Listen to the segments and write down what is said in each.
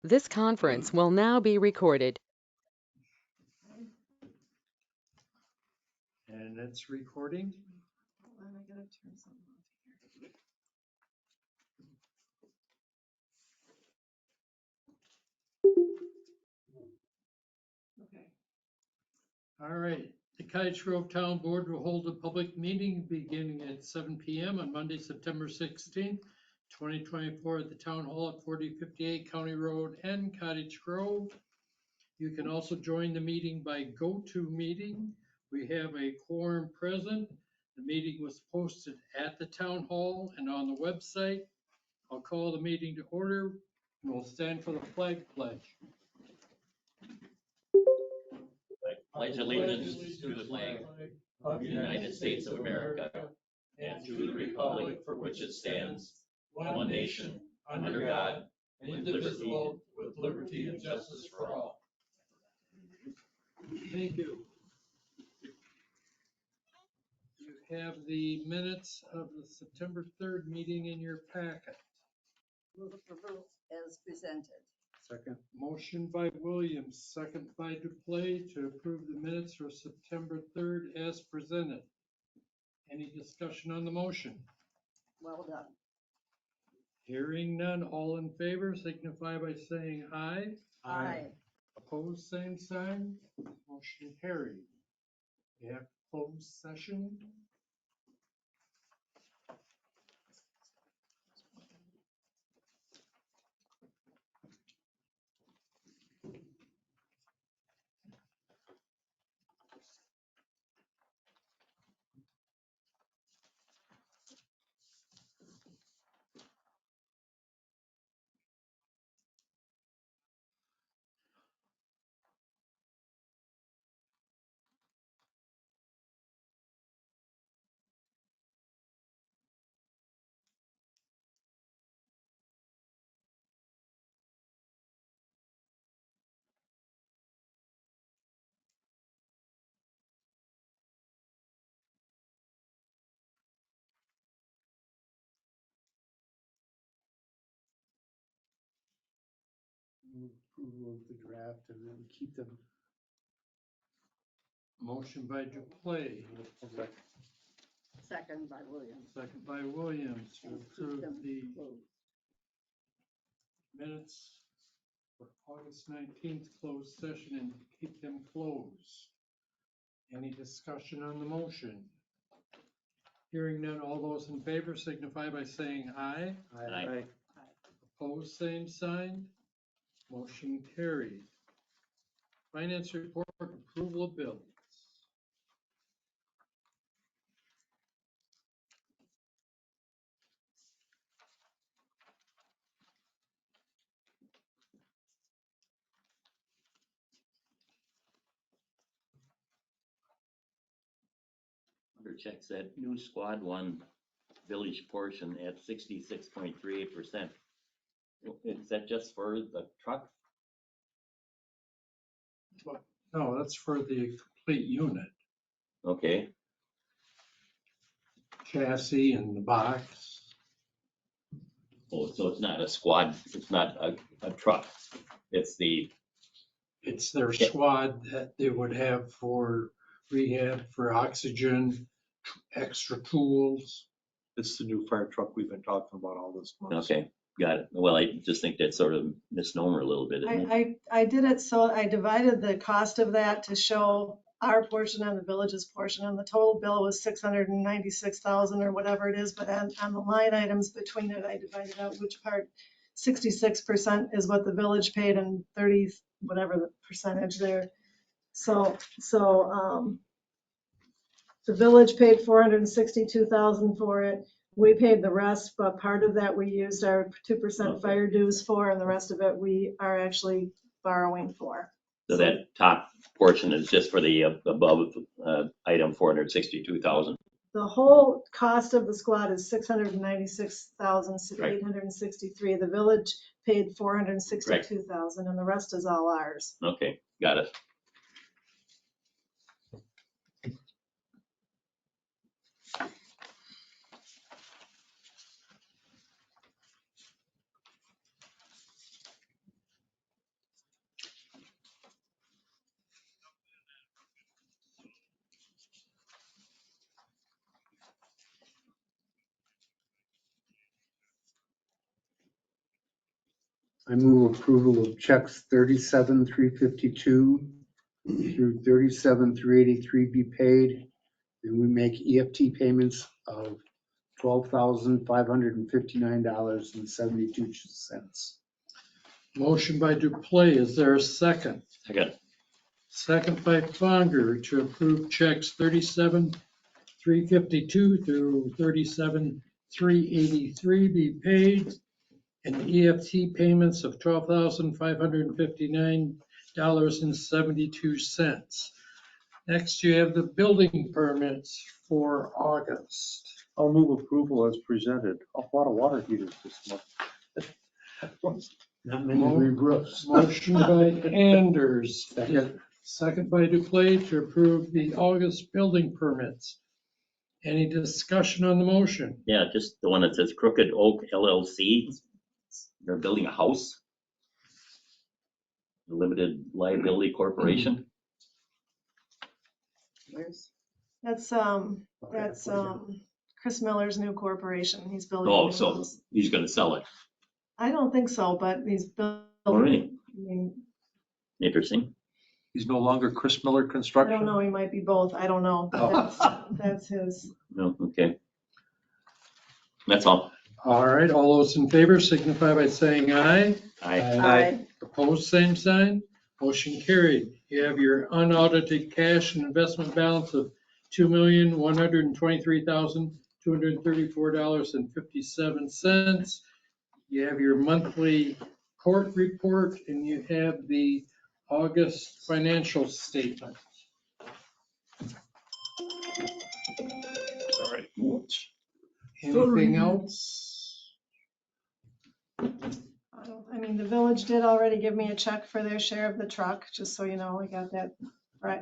This conference will now be recorded. And it's recording. Hold on, I gotta turn something off here. Okay. All right, the Cottage Grove Town Board will hold a public meeting beginning at 7 PM on Monday, September 16th, 2024 at the Town Hall at 4058 County Road and Cottage Grove. You can also join the meeting by GoToMeeting. We have a quorum present. The meeting was posted at the Town Hall and on the website. I'll call the meeting to order and we'll stand for the flag pledge. Pledge allegiance to the flag of the United States of America and to the republic for which it stands, one nation, under God, indivisible, with liberty and justice for all. Thank you. You have the minutes of the September 3rd meeting in your packet. Move approval as presented. Second. Motion by Williams, second by Duplay to approve the minutes for September 3rd as presented. Any discussion on the motion? Well done. Hearing none, all in favor signify by saying aye. Aye. Opposed, same sign. Motion carried. We have closed session. Move approval of the draft and then keep them. Motion by Duplay, Second by Williams. second by Williams to approve the minutes for August 19th closed session and keep them closed. Any discussion on the motion? Hearing none, all those in favor signify by saying aye. Aye. Opposed, same sign. Motion carried. Finance report, approval of bills. Under checks that new squad one village portion at 66.38%. Is that just for the truck? No, that's for the complete unit, Okay, chassis and the box. oh, so it's not a squad, it's not a truck. It's the, It's their squad that they would have for rehab, for oxygen, extra tools. It's the new fire truck we've been talking about all this month. okay, got it. Well, I just think that's sort of misnomer a little bit, isn't it? I did it, so I divided the cost of that to show our portion and the village's portion, and the total bill was 696,000 or whatever it is, but on the line items between it, I divided out which part. 66% is what the village paid and 30, whatever the percentage there. So the village paid 462,000 for it. We paid the rest, but part of that we used our 2% fire dues for, and the rest of it we are actually borrowing for. So that top portion is just for the above item 462,000. The whole cost of the squad is 696,863. The village paid 462,000, and the rest is all ours. Okay, got it. I move approval of checks 37,352 through 37,383 be paid. And we make EFT payments of $12,559.72. Motion by Duplay, is there a second? Second. Second by Founder to approve checks 37,352 through 37,383 be paid, and EFT payments of $12,559.72. Next, you have the building permits for August. I'll move approval as presented. A lot of water heaters this month. Not many re-roofs. Motion by Anders, Second. second by Duplay to approve the August building permits. Any discussion on the motion? Yeah, just the one that says Crooked Oak LLC. They're building a house. Limited Liability Corporation. That's Chris Miller's new corporation. He's building. a Oh, new so house. he's gonna sell it. I don't think so, but he's building. Oh, really? I mean, Interesting. He's no longer Chris Miller I Construction. don't know, he might be both. I don't know. That's his. No, okay. That's all. All right, all those in favor signify by saying aye. I Opposed, same sign. Motion carried. You have your unaudited cash and investment balance of $2,123,234.57. You have your monthly court report, and you have the August financial statement. All right. Anything else? I mean, the village did already give me a check for their share of the truck, just so you know, I got that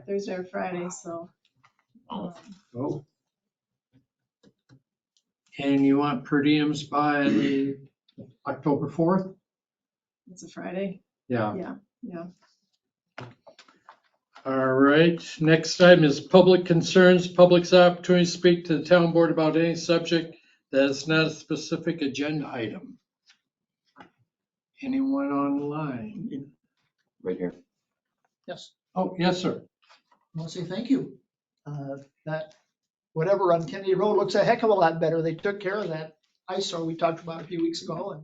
Thursday or Friday, so. Oh. Oh, And you want per diems by the October 4th? It's a Friday, Yeah. yeah. All right, next item is public concerns, public's opportunity to speak to the town board about any subject that is not a specific agenda item. Anyone online? Right here. Yes, Oh, yes, sir. I want to say thank you. That whatever on Kennedy Road looks a heck of a lot better. They took care of that eyesore we talked about a few weeks ago, and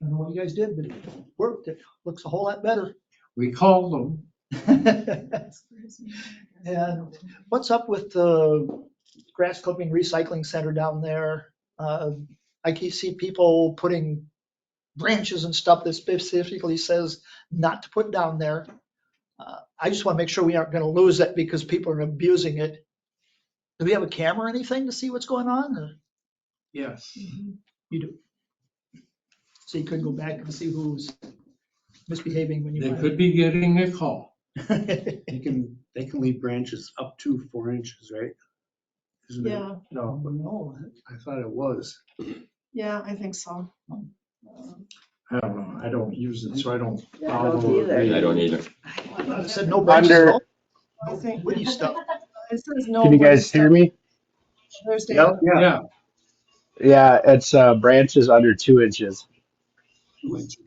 I don't know what you guys did, but it worked. It looks a whole lot better. We called them. And what's up with the grass clipping recycling center down there? I can see people putting branches and stuff that specifically says not to put down there. I just want to make sure we aren't going to lose it because people are abusing it. Do we have a camera or anything to see what's going on? Or Yes. you do? So you could go back and see who's misbehaving when you. They could be getting a call. they can leave branches up to 4 inches, right? Isn't it? Yeah, No, but No, I thought it was. yeah, I think so. I don't know. I don't use it, so I don't. I don't follow either. the- I don't either. I said no branches. Under- I think. Woody stuff. It says no. Can you guys wood hear me? stuff. Thursday. Yep. Yeah, Yeah, it's branches under 2 inches. 2 inches.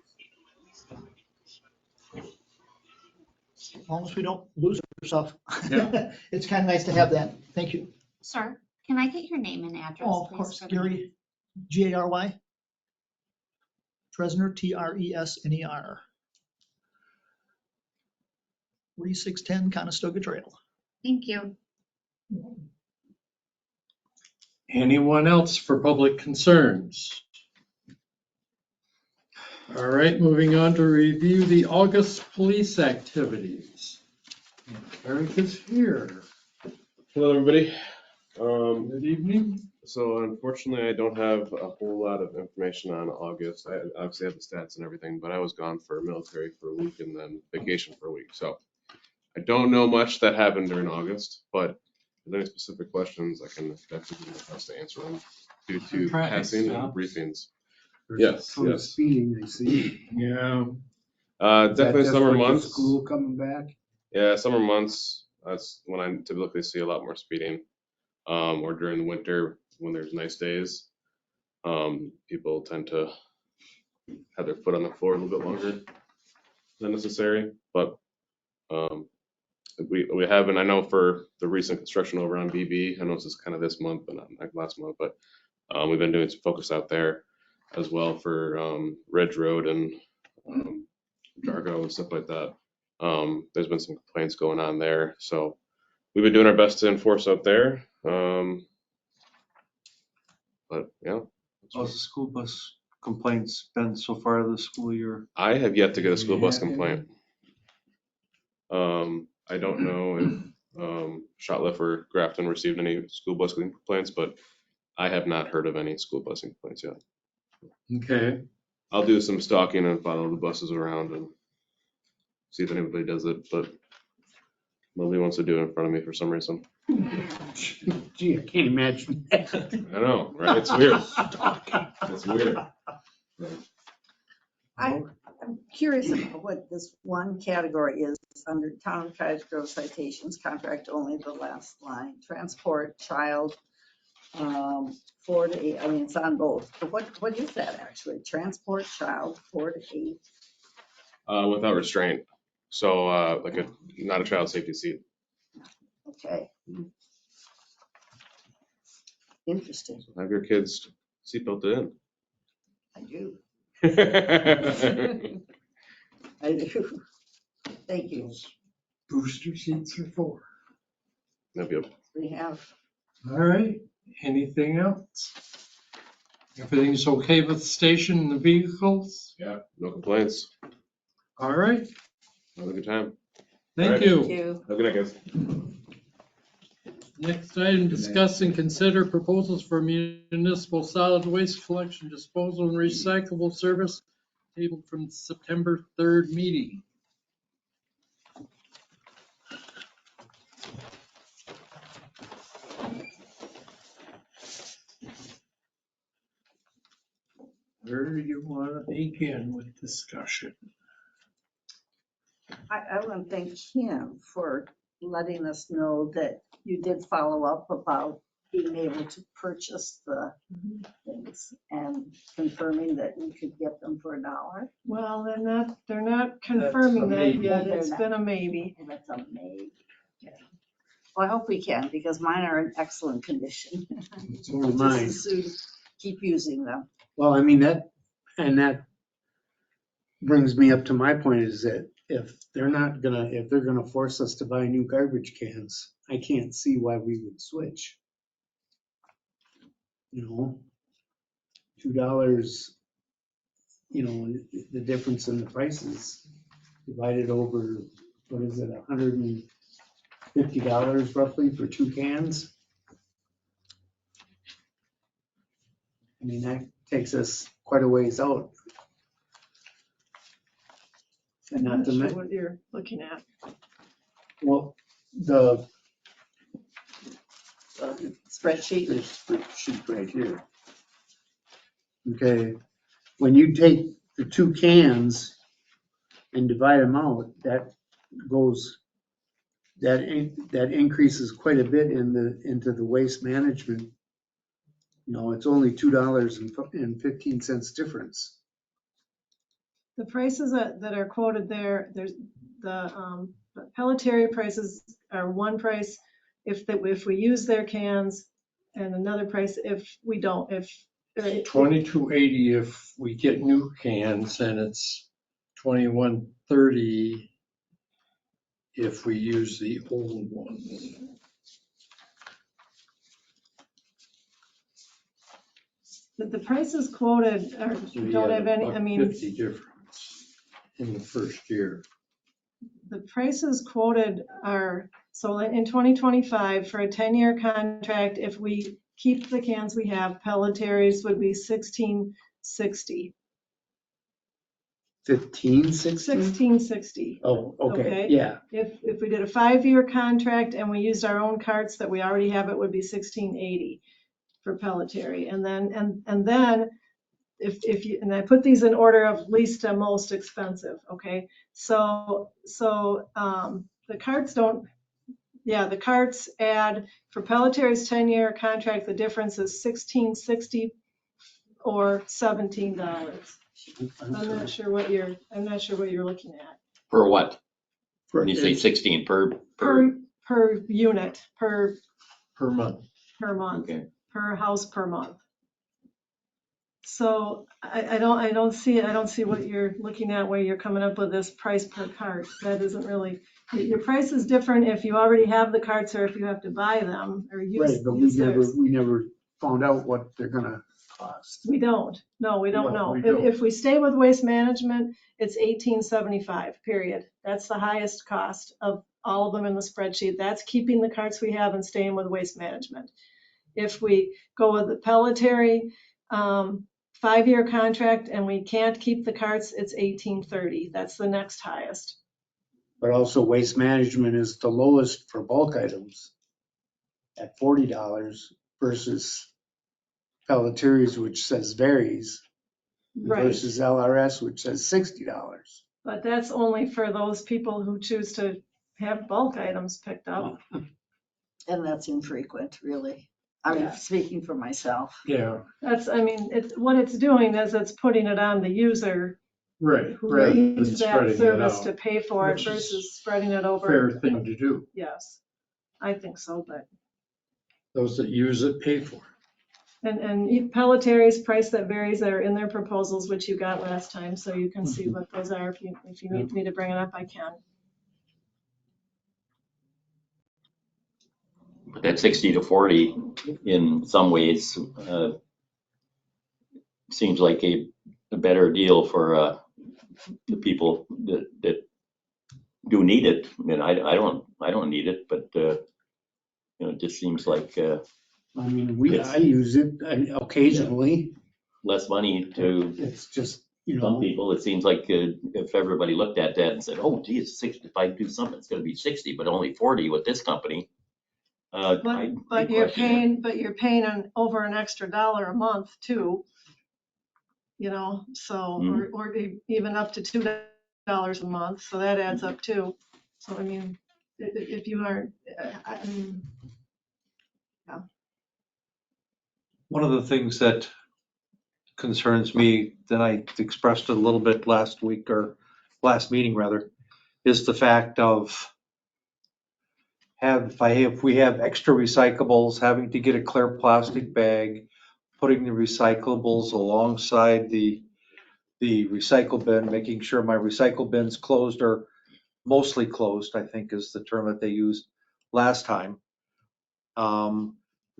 As long as we don't lose our stuff. Yeah. It's kind of nice to have that. Thank you. Sir, can I get your name and address? Oh, of please, course, for the- Gary, Gary. Tresner, Tresner. 4610 Conestoga Trail. Thank you. anyone else for public concerns? All right, moving on to review the August police activities. Eric is here. Hello, everybody. Good evening. So unfortunately, I don't have a whole lot of information on August. I obviously have the stats and everything, but I was gone for military for a week and then vacation for a week. So I don't know much that happened during August, but if there's any specific questions, I can definitely do my best to answer them due to Traffic passing and stops. briefings. There's Yes, a ton of yes. speeding, I see. Yeah, Is that Definitely just summer with the months. School coming back? Yeah, summer months, that's when I typically see a lot more speeding. Or during the winter when there's nice days. People tend to had their foot on the floor a little bit longer than necessary, but we haven't, I know for the recent construction over on BB, I know this is kind of this month, but not like last month, but we've been doing some focus out there as well for Ridge Road and Jargo and stuff like that. There's been some complaints going on there, so we've been doing our best to enforce out there. But yeah. How's the school bus complaints been so far this school year? I have yet to get a school bus complaint. I don't know if Shotliff or Grafton received any school bus complaints, but I have not heard of any school busing complaints yet. Okay. I'll do some stalking and follow the buses around and see if anybody does it, but nobody wants to do it in front of me for some reason. Gee, I can't imagine that. I know, right? It's weird. It's weird. I'm curious about what this one category is under Town of Cottage Grove citations, contract only, the last line, transport, child, 4 to 8, I mean, it's on both, but what is that actually? Transport, child, 4 to 8? Without restraint. So like not a child safety seat. Okay. Interesting, So have your kids seatbelted in. I do. I do. Thank you. Booster seats are for. Yep. We have, All right, anything else? Everything's okay with the station and the vehicles? Yeah. No complaints. All right, Have a good time. thank All right. you. thank you. Have a good night, guys. Next item, discuss and consider proposals for municipal solid waste collection, disposal, and recyclable service tabled from September 3rd meeting. Where do you want to begin with discussion? I want to thank him for letting us know that you did follow up about being able to purchase the things and confirming that you could get them for $1. Well, they're not confirming that maybe. yet. It's been a maybe. And that's a maybe. Well, I hope we can, because mine are in excellent condition. So are mine. Just as soon keep using them. Well, I mean, that brings me up to my point is that if they're gonna force us to buy new garbage cans, I can't see why we would switch. You know, $2, you know, the difference in the prices divided over, what is it, $150 roughly for 2 cans? I mean, that takes us quite a ways out. And I'm not not to sure mention, what you're looking at. well, the Spreadsheet. sheet right here. Okay, when you take the 2 cans and divide them out, that increases quite a bit into the waste management. You know, it's only $2.15 difference. The prices that are quoted there, there's the Pelletary prices are one price if we use their cans, and another price if we don't, $22.80 if we get new cans, and it's $21.30 if we use the old ones. But the prices quoted don't have any, I mean, $1.50 difference in the first year. the prices quoted are, so in 2025, for a 10-year contract, if we keep the cans we have, Pelletaries would be $16.60. 15.60? Oh, okay, Okay. yeah. If we did a 5-year contract and we used our own carts that we already have, it would be $16.80 for Pelletary. And then if you, and I put these in order of least to most expensive, okay? So the carts the carts add, for Pelletary's 10-year contract, the difference is $16.60 or $17. I'm not sure what you're looking at. For what? When you say 16 per? Per unit, per month. month, Okay. per house per month. So I don't see what you're looking at where you're coming up with this price per cart. That isn't really, your price is different if you already have the carts or if you have to buy them or use. Right, but we never found out what they're gonna cost. We don't. No, we don't No, know. we don't. If we stay with waste management, it's $18.75, period. That's the highest cost of all of them in the spreadsheet. That's keeping the carts we have and staying with waste management. If we go with the Pelletary 5-year contract and we can't keep the carts, it's $18.30. That's the next highest. But also Waste Management is the lowest for bulk items at $40 versus Pelletiers, which says varies, Right. versus LRS, which says $60. But that's only for those people who choose to have bulk items picked up. And that's infrequent, really. I mean, Yeah. speaking for myself. Yeah, What it's doing is it's putting it on the user right. who Rather than needs that spreading it service out. to pay for it Which is versus spreading it over. Fair thing to do. Yes, I think so, but, Those that use it pay for it. and Pelletary's price that varies that are in their proposals, which you got last time, so you can see what those are. If you need me to bring it up, I can. But that 60 to 40 in some ways seems like a better deal for the people that do need it. I mean, I don't need it, but it just seems like I mean, I use it occasionally. less money to It's just, some people. It seems like if everybody looked at that and said, "Oh, geez, 60, if I do something, it's going to be 60, but only 40 with this company." But you're paying over an extra $1 a month too. So, or even up to $2 a month, so that adds up too. So, I mean, if you aren't, I mean, yeah. One of the things that concerns me that I expressed a little bit last week or last meeting rather, is the fact of if we have extra recyclables, having to get a clear plastic bag, putting the recyclables alongside the recycle bin, making sure my recycle bin's closed or mostly closed, I think is the term that they used last time. The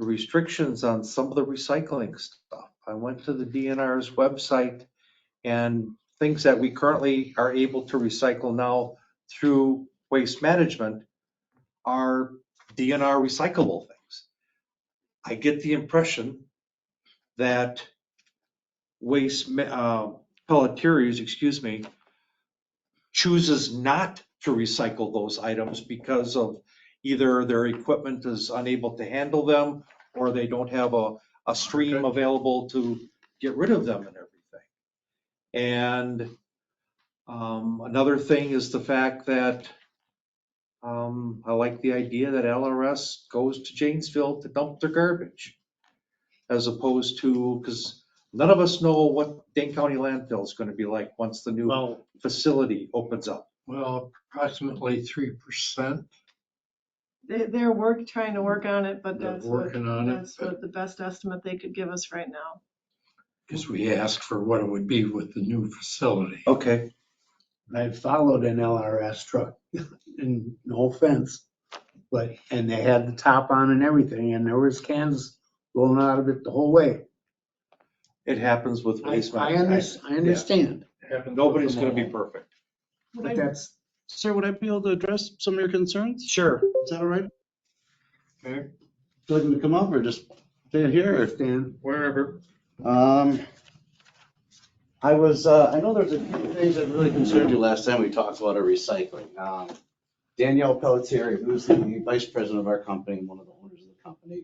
restrictions on some of the recycling stuff. I went to the DNR's website and things that we currently are able to recycle now through waste management are DNR recyclable things. I get the impression that Pelletiers, chooses not to recycle those items because of either their equipment is unable to handle them or they don't have a stream available to get rid of them and everything. And another thing is the fact that I like the idea that LRS goes to Janesville to dump their garbage, as opposed to, because none of us know what Dane County landfill is going to be like once the new facility opens up. Well, approximately 3%. They're trying to work on it, but They're that's working on it, that's what the best estimate they could give us right now. Because we asked for what it would be with the new facility. Okay. I followed an LRS truck, and no offense, and they had the top on and everything, and there was cans blowing out of it the whole way. It happens with waste I management. understand. Nobody's going to be perfect. But that's, Sir, would I be able to address some of your concerns? Sure. Is that all right? Okay. Would you like me to come up or just stay here? or- stand. Wherever. I know there's a few things that really concerned you last time we talked about our recycling. Danielle Pelletier, who's the vice president of our company, and one of the owners of the company,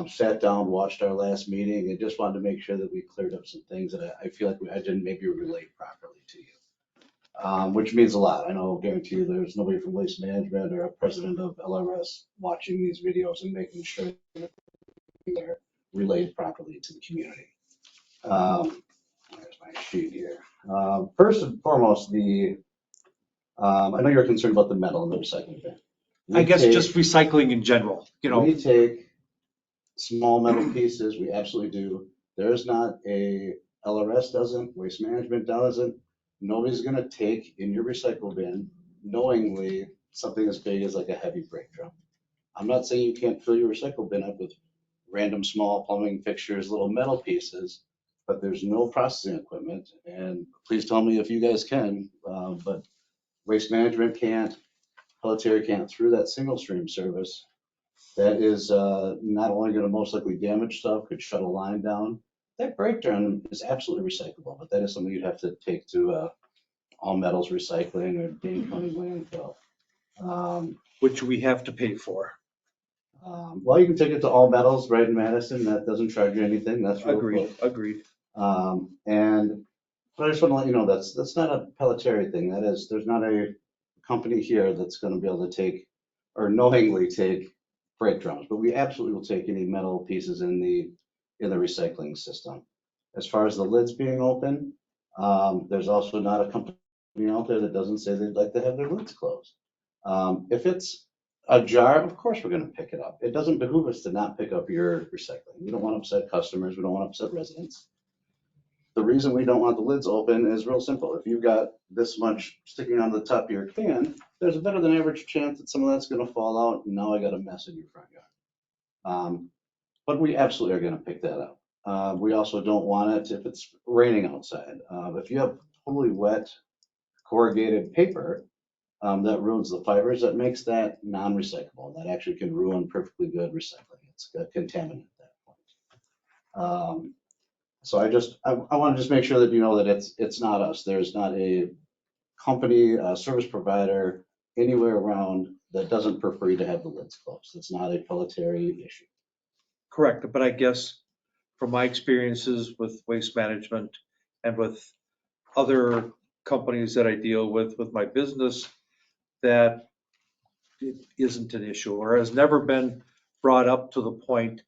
sat down, watched our last meeting, and just wanted to make sure that we cleared up some things that I feel like I didn't maybe relate properly to you. Which means a lot. I know, guarantee you, there's nobody from Waste Management or a president of LRS watching these videos and making sure that they're relayed properly to the community. There's my sheet here. First and foremost, I know you're concerned about the metal in the recycling bin. I guess just recycling in general, We take small metal pieces, we absolutely do. There's not LRS doesn't, Waste Management doesn't. Nobody's gonna take in your recycle bin knowingly something as big as like a heavy brake drum. I'm not saying you can't fill your recycle bin up with random small plumbing fixtures, little metal pieces, but there's no processing equipment. And please tell me if you guys can, but Waste Management can't, Pelletier can't, through that single stream service. That is not only going to most likely damage stuff, could shut a line down. That breakdown is absolutely recyclable, but that is something you'd have to take to All Metals Recycling or Dane County Landfill. which we have to pay for. Well, you can take it to All Metals right in Madison. That doesn't charge you anything. That's real Agreed, close. agreed. But I just want to let you know that's not a Pelletier thing. There's not a company here that's going to be able to take or knowingly take brake drums, but we absolutely will take any metal pieces in the recycling system. As far as the lids being open, there's also not a company out there that doesn't say they'd like to have their lids closed. If it's a jar, of course we're going to pick it up. It doesn't behoove us to not pick up your recycling. We don't want to upset customers. We don't want to upset residents. The reason we don't want the lids open is real simple. If you've got this much sticking on the top of your can, there's a better than average chance that some of that's going to fall out, and now I got a mess in your front yard. But we absolutely are going to pick that up. We also don't want it if it's raining outside. If you have totally wet corrugated paper, that ruins the fibers. That makes that non-recyclable. That actually can ruin perfectly good recycling. It's a contaminant at that point. So I want to just make sure that you know that it's not us. There's not a company, a service provider anywhere around that doesn't prefer you to have the lids closed. It's not a Pelletier issue. Correct, but I guess from my experiences with Waste Management and with other companies that I deal with my business, that it isn't an issue or has never been brought up to the point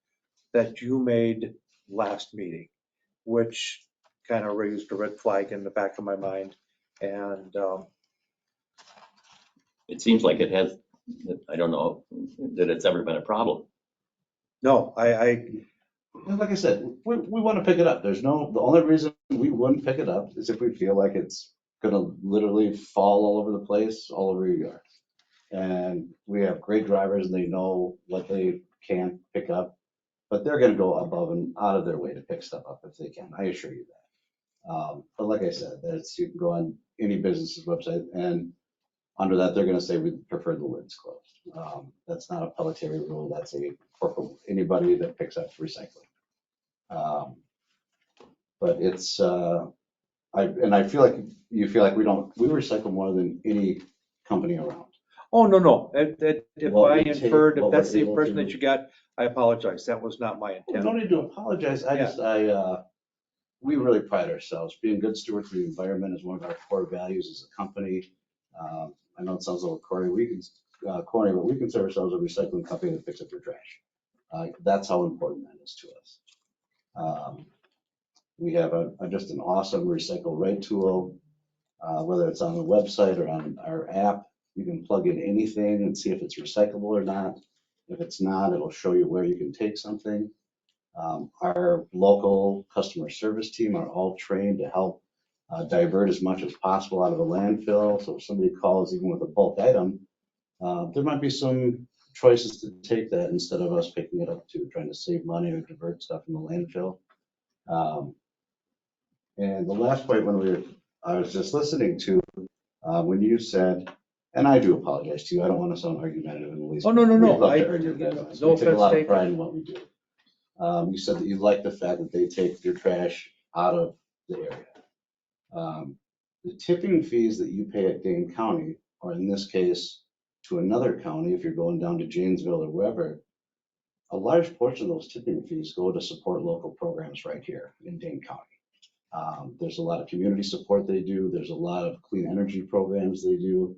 that you made last meeting, which kind of raised a red flag in the back of my mind. And It seems like it has, I don't know that it's ever been a problem. no, Like I said, we want to pick it up. The only reason we wouldn't pick it up is if we feel like it's going to literally fall all over the place, all over your yard. And we have great drivers and they know what they can pick up, but they're going to go above and out of their way to pick stuff up if they can. I assure you that. But like I said, you can go on any business's website and under that, they're going to say we prefer the lids closed. That's not a Pelletier rule. That's a corporate, anybody that picks up recycling. But it's, I feel like you feel like we recycle more than any company around. oh, no. If What I we take, inferred, if what that's we're the able impression to- that you got, I apologize. That was not my You intent. don't need to apologize. We really pride ourselves. Being good stewards of the environment is one of our core values as a company. I know it sounds a little corny, but we consider ourselves a recycling company that picks up your trash. That's how important that is to us. We have just an awesome recycle right tool, whether it's on the website or on our app. You can plug in anything and see if it's recyclable or not. If it's not, it'll show you where you can take something. Our local customer service team are all trained to help divert as much as possible out of the landfill. So if somebody calls even with a bulk item, there might be some choices to take that instead of us picking it up too, trying to save money or divert stuff from the landfill. And the last point I was just listening to when you said, and I do apologize to you, I don't want to sound argumentative in the least. Oh, no. We'd love to argue with you guys. No We take a lot offense of pride in what we do. You said that you like the fact that they take your trash out of the area. The tipping fees that you pay at Dane County, or in this case, to another county, if you're going down to Janesville or wherever, a large portion of those tipping fees go to support local programs right here in Dane County. There's a lot of community support they do. There's a lot of clean energy programs they do.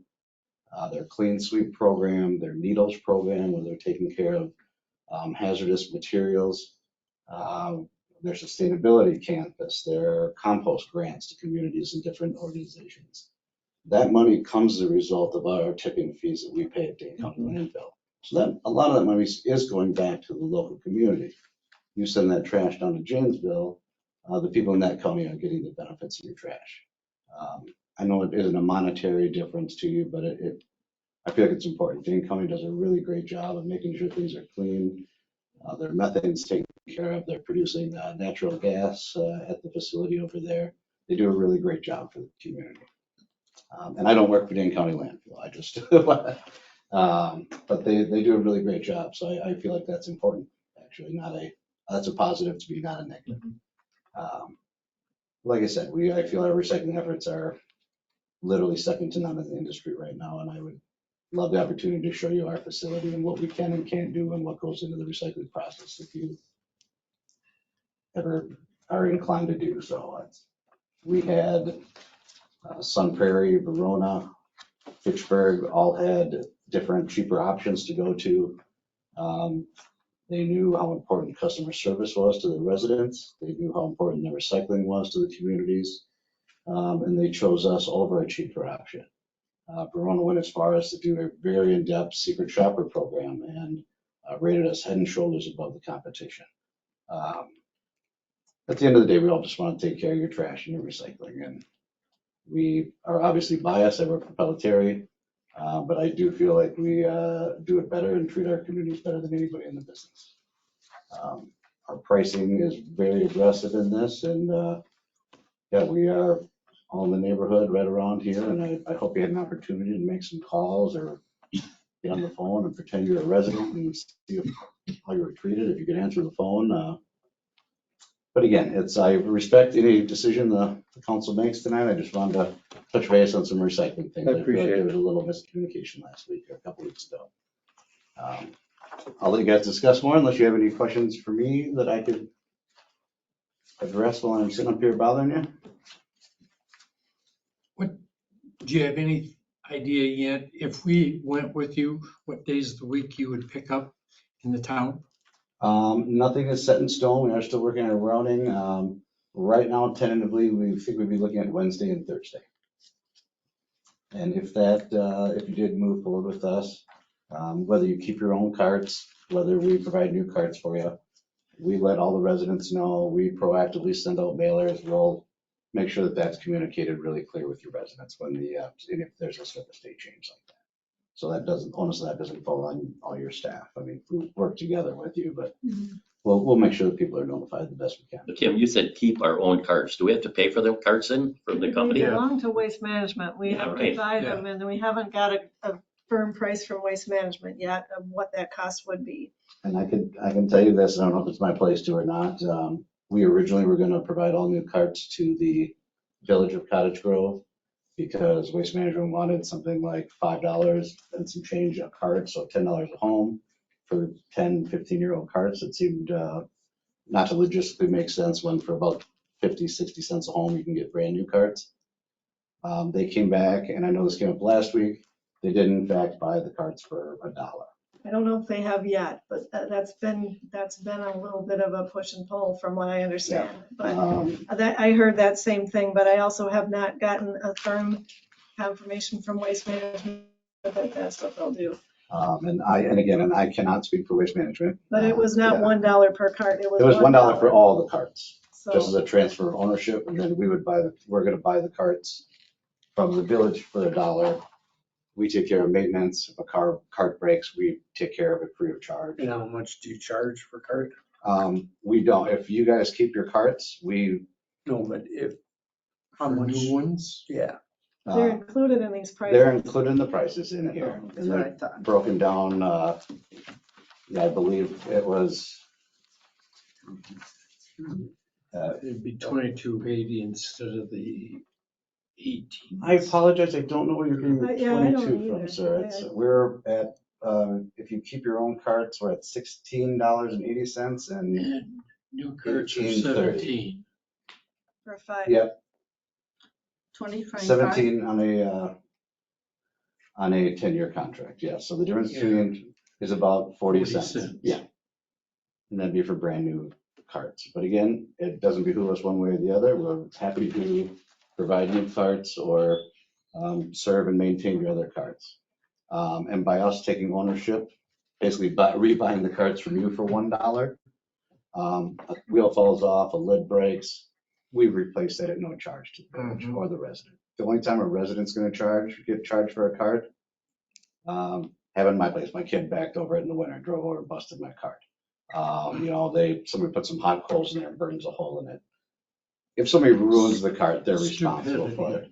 Their Clean Sweep program, their Needles program, where they're taking care of hazardous materials. their sustainability campus, their compost grants to communities and different organizations. That money comes as a result of our tipping fees that we pay at Dane County Landfill. So that, a lot of that money is going back to the local community. You send that trash down to Janesville, the people in that county are getting the benefits of your trash. I know it isn't a monetary difference to you, but I feel like it's important. Dane County does a really great job of making sure things are clean. Their methane's taken care of. They're producing natural gas at the facility over there. They do a really great job for the community. And I don't work for Dane County Landfill. I just, but they do a really great job. So I feel like that's important. Actually, that's a positive to me, not a negative. Like I said, I feel our recycling efforts are literally second to none in the industry right now. And I would love the opportunity to show you our facility and what we can and can't do and what goes into the recycling process if you ever are inclined to do so. We had Sun Prairie, Verona, Fitchburg all had different cheaper options to go to. They knew how important customer service was to the residents. They knew how important the recycling was to the communities. And they chose us over a cheaper option. Verona went as far as to do a very in-depth secret shopper program and rated us head and shoulders above the competition. At the end of the day, we all just want to take care of your trash and your recycling. And we are obviously biased. I work for Pelletieri, but I do feel like we do it better and treat our communities better than anybody in the business. Our pricing is very aggressive in this, and yeah, we are all in the neighborhood right around here, and I hope you had an opportunity to make some calls or be on the phone and pretend you're a resident and see how you were treated, if you could answer the phone. But again, I respect any decision the council makes tonight. I just wanted to touch base on some recycling things. I appreciate feel like there was a little miscommunication last week or a couple weeks ago. I'll let you guys discuss more unless you have any questions for me that I could address while I'm sitting up here bothering you. Do you have any idea yet, if we went with you, what days of the week you would pick up in the town? Nothing is set in stone. We are still working on routing. Right now, tentatively, we think we'd be looking at Wednesday and Thursday. And if you did move forward with us, whether you keep your own carts, whether we provide new carts for you, we let all the residents know. We proactively send out mailers. We'll make sure that that's communicated really clear with your residents when if there's a sort of state change like that. So that doesn't fall on all your staff. I mean, we work together with you, but we'll make sure that people are notified the best we can. But Kim, you said keep our own carts. Do we have to pay for them carts then from the company? They belong to Waste Management. We Yeah, have right. to buy them, and we haven't got a firm price from Waste Management yet of what that cost would be. And I can tell you this, I don't know if it's my place to or not. We originally were going to provide all new carts to the village of Cottage Grove because Waste Management wanted something like $5 and some change a cart, so $10 a home for 10, 15-year-old carts. It seemed not to logistically make sense when for about 50, 60 cents a home, you can get brand new carts. They came back, and I know this came up last week. They did in fact buy the carts for $1. I don't know if they have yet, but that's been a little bit of a push and pull from what I understand. But I heard that same thing, but I also have not gotten a firm confirmation from Waste Management that that's what they'll do. And I cannot speak for Waste Management. But it was not $1 per cart. It was $1 for all the carts, So, just as a transfer of ownership, and then we're going to buy the carts from the village for $1. We take care of maintenance. If a cart breaks, we take care of it free of charge. And how much do you charge for cart? We don't. If you guys keep your carts, No, but how much? New ones? Yeah. they're included in these prices. They're included in the prices in here. That's what I thought. Broken down, I believe it was. It'd be 2280 instead of the 18. I apologize, I don't know where you're getting the Yeah, I don't 22 from, either. sir. We're at, if you keep your own carts, we're at $16.80 and New carts are 18.30. 17. For 5. Yep, 2025. 17 on a 10-year contract, yeah. So the difference between is about 40 cents. Yeah. And that'd be for brand new carts. But again, it doesn't behoove us one way or the other. We're happy to provide new carts or serve and maintain your other carts. And by us taking ownership, basically rebuying the carts from you for $1, a wheel falls off, a lid breaks, we replace that at no charge to the village or the resident. The only time a resident's gonna get charged for a cart, having my place, my kid backed over it in the winter, drove over and busted my cart. Somebody put some hot coals in there and burns a hole in it. If somebody ruins the cart, they're responsible for it.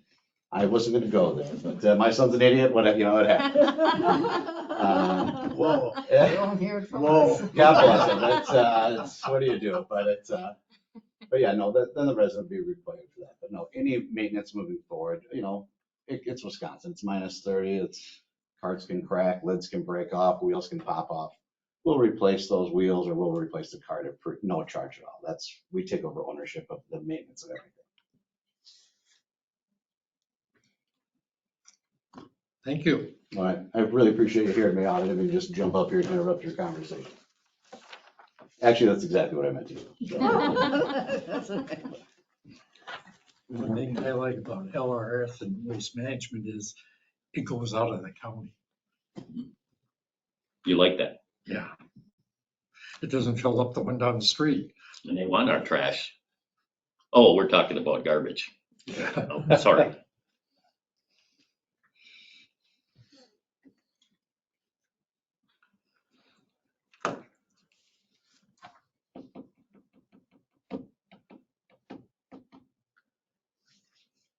I wasn't gonna go there, but my son's an idiot, whatever, it happened. Whoa. You don't hear it from us. God bless him. It's what do you do? But yeah, no, then the resident will be required for that. But no, any maintenance moving forward, it's Wisconsin. It's -30. Carts can crack, lids can break off, wheels can pop off. We'll replace those wheels or we'll replace the cart at no charge at all. We take over ownership of the maintenance of everything. Thank you. All right, I really appreciate you hearing me out. I didn't mean to just jump up here and interrupt your conversation. Actually, that's exactly what I meant to do. That's okay. One thing I like about LRS and waste management is it goes out of the county. You like that? Yeah. It doesn't fill up the one down the street. And they want our trash. Oh, we're talking about garbage. Oh, sorry.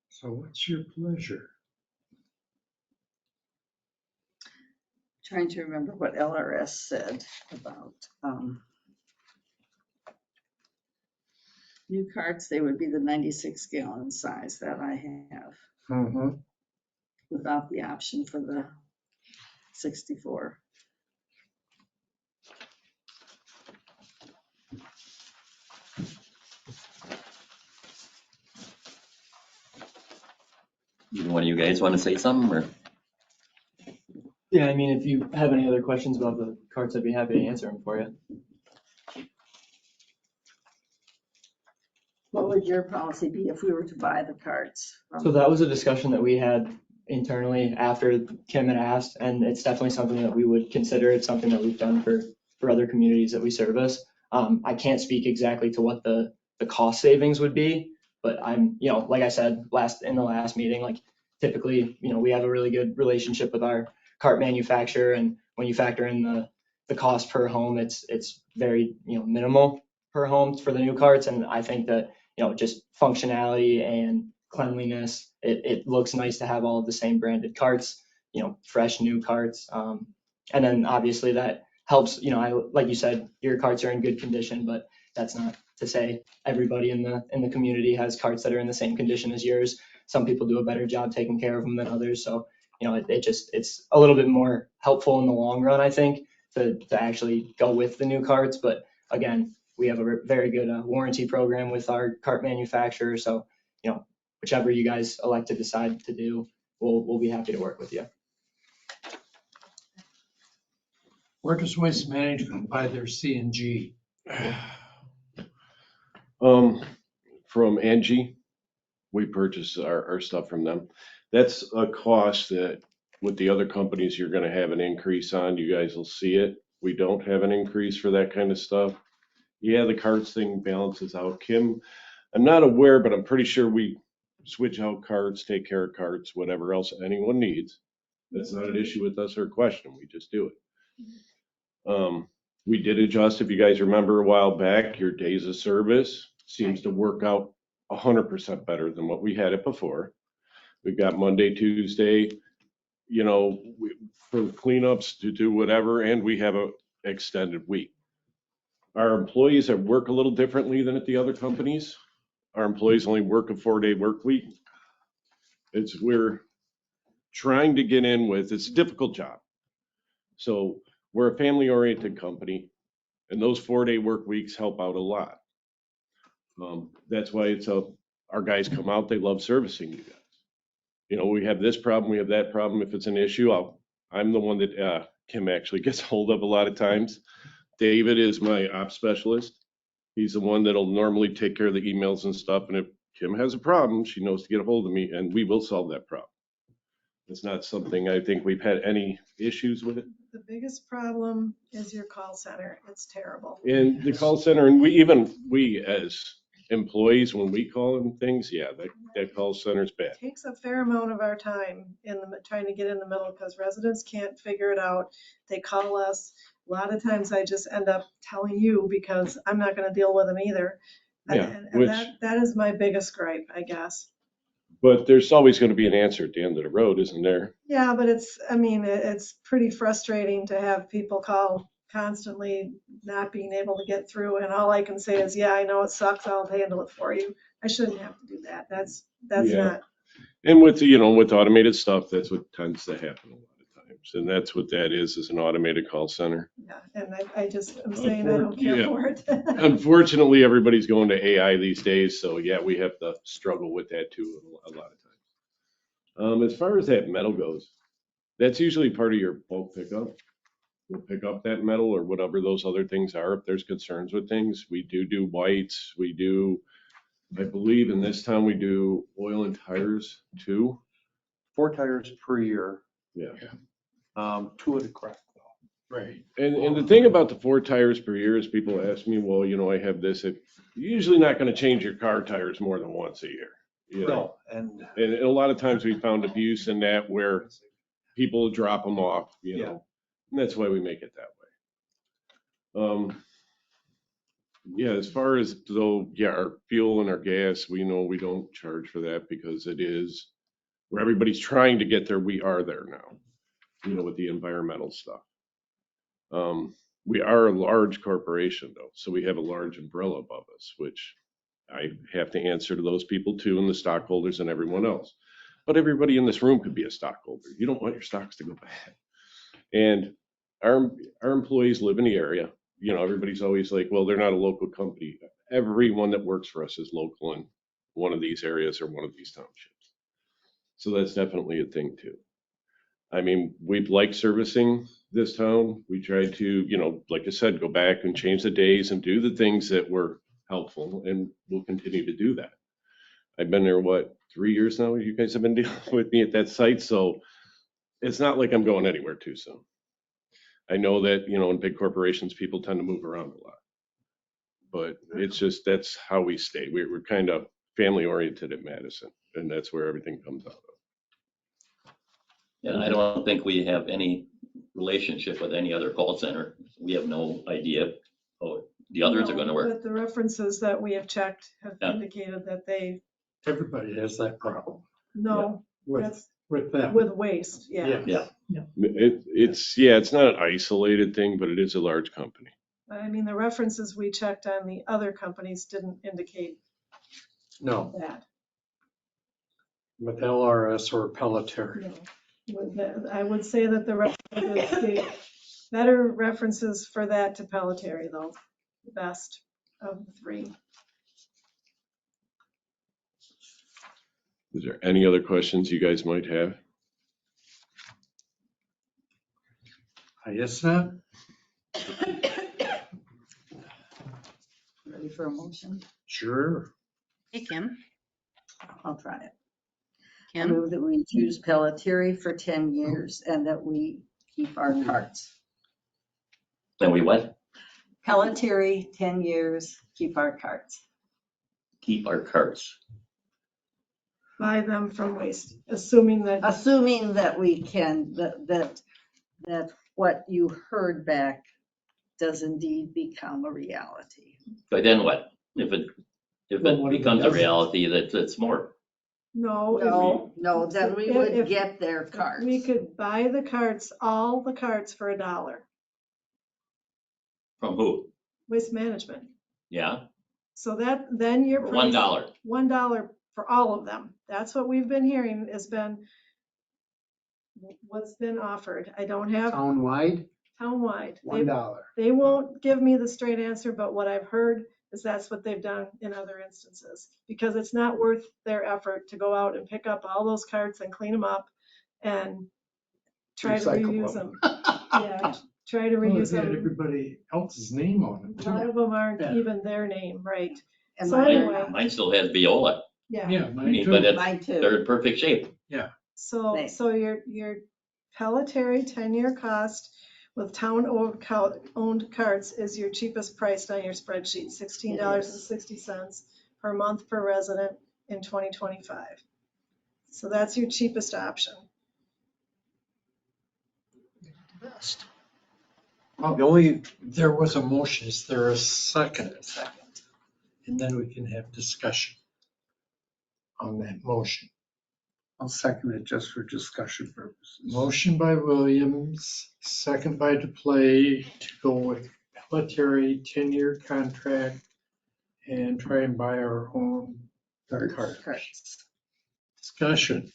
So what's your pleasure? Trying to remember what LRS said about new carts. They would be the 96-gallon size that I have without the option for the 64. Either one of you guys want to say something or? Yeah, I mean, if you have any other questions about the carts, I'd be happy to answer them for you. What would your policy be if we were to buy the carts? So that was a discussion that we had internally after Kim had asked, and it's definitely something that we would consider. It's something that we've done for other communities that we service. I can't speak exactly to what the cost savings would be, but I'm, like I said, in the last meeting, like typically, we have a really good relationship with our cart manufacturer, and when you factor in the cost per home, it's very, minimal per home for the new carts. And I think that, just functionality and cleanliness, it looks nice to have all of the same branded carts, fresh new carts. And then obviously that helps, like you said, your carts are in good condition, but that's not to say everybody in the community has carts that are in the same condition as yours. Some people do a better job taking care of them than others. So, it's a little bit more helpful in the long run, I think, to actually go with the new carts. But again, we have a very good warranty program with our cart manufacturer. So, whichever you guys elect to decide to do, we'll be happy to work with you. Where does Waste Management buy their CNG? From Angie, we purchase our stuff from them. That's a cost that with the other companies, you're gonna have an increase on. You guys will see it. We don't have an increase for that kind of stuff. Yeah, the carts thing balances out. Kim, I'm not aware, but I'm pretty sure we switch out carts, take care of carts, whatever else anyone needs. That's not an issue with us or a question. We just do it. We did adjust, if you guys remember a while back, your days of service seems to work out 100% better than what we had it before. We've got Monday, Tuesday, for cleanups to do whatever, and we have a extended week. Our employees work a little differently than at the other companies. Our employees only work a 4-day work week. We're trying to get in with, it's a difficult job. So we're a family-oriented company, and those 4-day work weeks help out a lot. That's why our guys come out, they love servicing you guys. We have this problem, we have that problem. If it's an issue, I'm the one that Kim actually gets hold of a lot of times. David is my ops specialist. He's the one that'll normally take care of the emails and stuff. And if Kim has a problem, she knows to get a hold of me and we will solve that problem. It's not something I think we've had any issues with it. The biggest problem is your call center. It's terrible. And the call center, and we as employees, when we call them things, yeah, that call center's bad. It takes a fair amount of our time trying to get in the middle because residents can't figure it out. They call us. A lot of times I just end up telling you because I'm not going to deal with them either. Yeah, And that is my biggest gripe, I guess. But there's always going to be an answer at the end of the road, isn't there? Yeah, but it's pretty frustrating to have people call constantly not being able to get through. And all I can say is, yeah, I know it sucks. I'll handle it for you. I shouldn't have to do that. That's Yeah. not. And with, with automated stuff, that's what tends to happen a lot of times. And that's what that is an automated call center. Yeah, and I'm saying I don't care for it. Unfortunately, everybody's going to AI these days. So yeah, we have to struggle with that too a lot of times. As far as that metal goes, that's usually part of your bulk pickup. We'll pick up that metal or whatever those other things are. If there's concerns with things, we do whites. We do, I believe in this town, we do oil and tires too. 4 tires per year. Yeah. 2 at a crack though. Right. And the thing about the 4 tires per year is people ask me, well, I have this. You're usually not going to change your car tires more than once a year. No, and And a lot of times we found abuse in that where people drop them off, Yeah. and that's why we make it that way. Yeah, as far as our fuel and our gas, we know we don't charge for that because it is where everybody's trying to get there. We are there now, with the environmental stuff. We are a large corporation though, so we have a large umbrella above us, which I have to answer to those people too, and the stockholders and everyone else. But everybody in this room could be a stockholder. You don't want your stocks to go bad. And our employees live in the area. Everybody's always like, well, they're not a local company. Everyone that works for us is local in one of these areas or one of these townships. So that's definitely a thing too. I mean, we'd like servicing this town. We try to, like I said, go back and change the days and do the things that were helpful, and we'll continue to do that. I've been there, 3 years now? You guys have been dealing with me at that site, so it's not like I'm going anywhere too soon. I know that, in big corporations, people tend to move around a lot. But it's just, that's how we stay. We're kind of family oriented at Madison, and that's where everything comes out of. And I don't think we have any relationship with any other call center. We have no idea how the others are going to work. But the references that we have checked have Yeah. indicated that they, Everybody has that problem no, with, that's with them. with waste, yeah. Yeah. It's not an isolated thing, but it is a large company. I mean, the references we checked on the other companies didn't indicate No, that. with LRS or Pelletier. No. I would say that the references gave better references for that to Pelletier though, the best of the 3. Is there any other questions you guys might have? I guess not. Ready for a motion? Sure. Hey, Kim. I'll try it. I Kim, move that we choose Pelletier for 10 years and that we keep our carts. Then we what? Pelletier, 10 years, keep our carts. Keep our carts. Buy them from waste, assuming that we can, that what you heard back does indeed become a reality. But then what? If it becomes a reality, that's more. no. No, then we would get their carts. We could buy the carts, all the carts for $1. From who? Waste management. Yeah, So then your for price. $1. $1 for all of them. That's what we've been hearing has been what's been offered. I don't have Townwide, townwide. $1. They won't give me the straight answer, but what I've heard is that's what they've done in other instances. Because it's not worth their effort to go out and pick up all those carts and clean them up and try to Recycle reuse them. them. Yeah, try to Well, reuse it's got them. everybody else's name on it A lot too. of them aren't Yeah. even their name, right? And So mine anyway, are, Mine still has Viola. yeah. Yeah, I mine mean, too. but it's, mine too. they're in perfect shape. So, Same. so your Pelletary 10-year cost with town-owned carts is your cheapest price on your spreadsheet, $16.60 per month per resident in 2025. So that's your cheapest option. Best. There was a motion. Is there a second? And then we can have discussion on that motion. I'll second it just for discussion purposes. Motion by Williams, second by DePlay to go with Pelletary 10-year contract and try and buy our own carts. Discussion.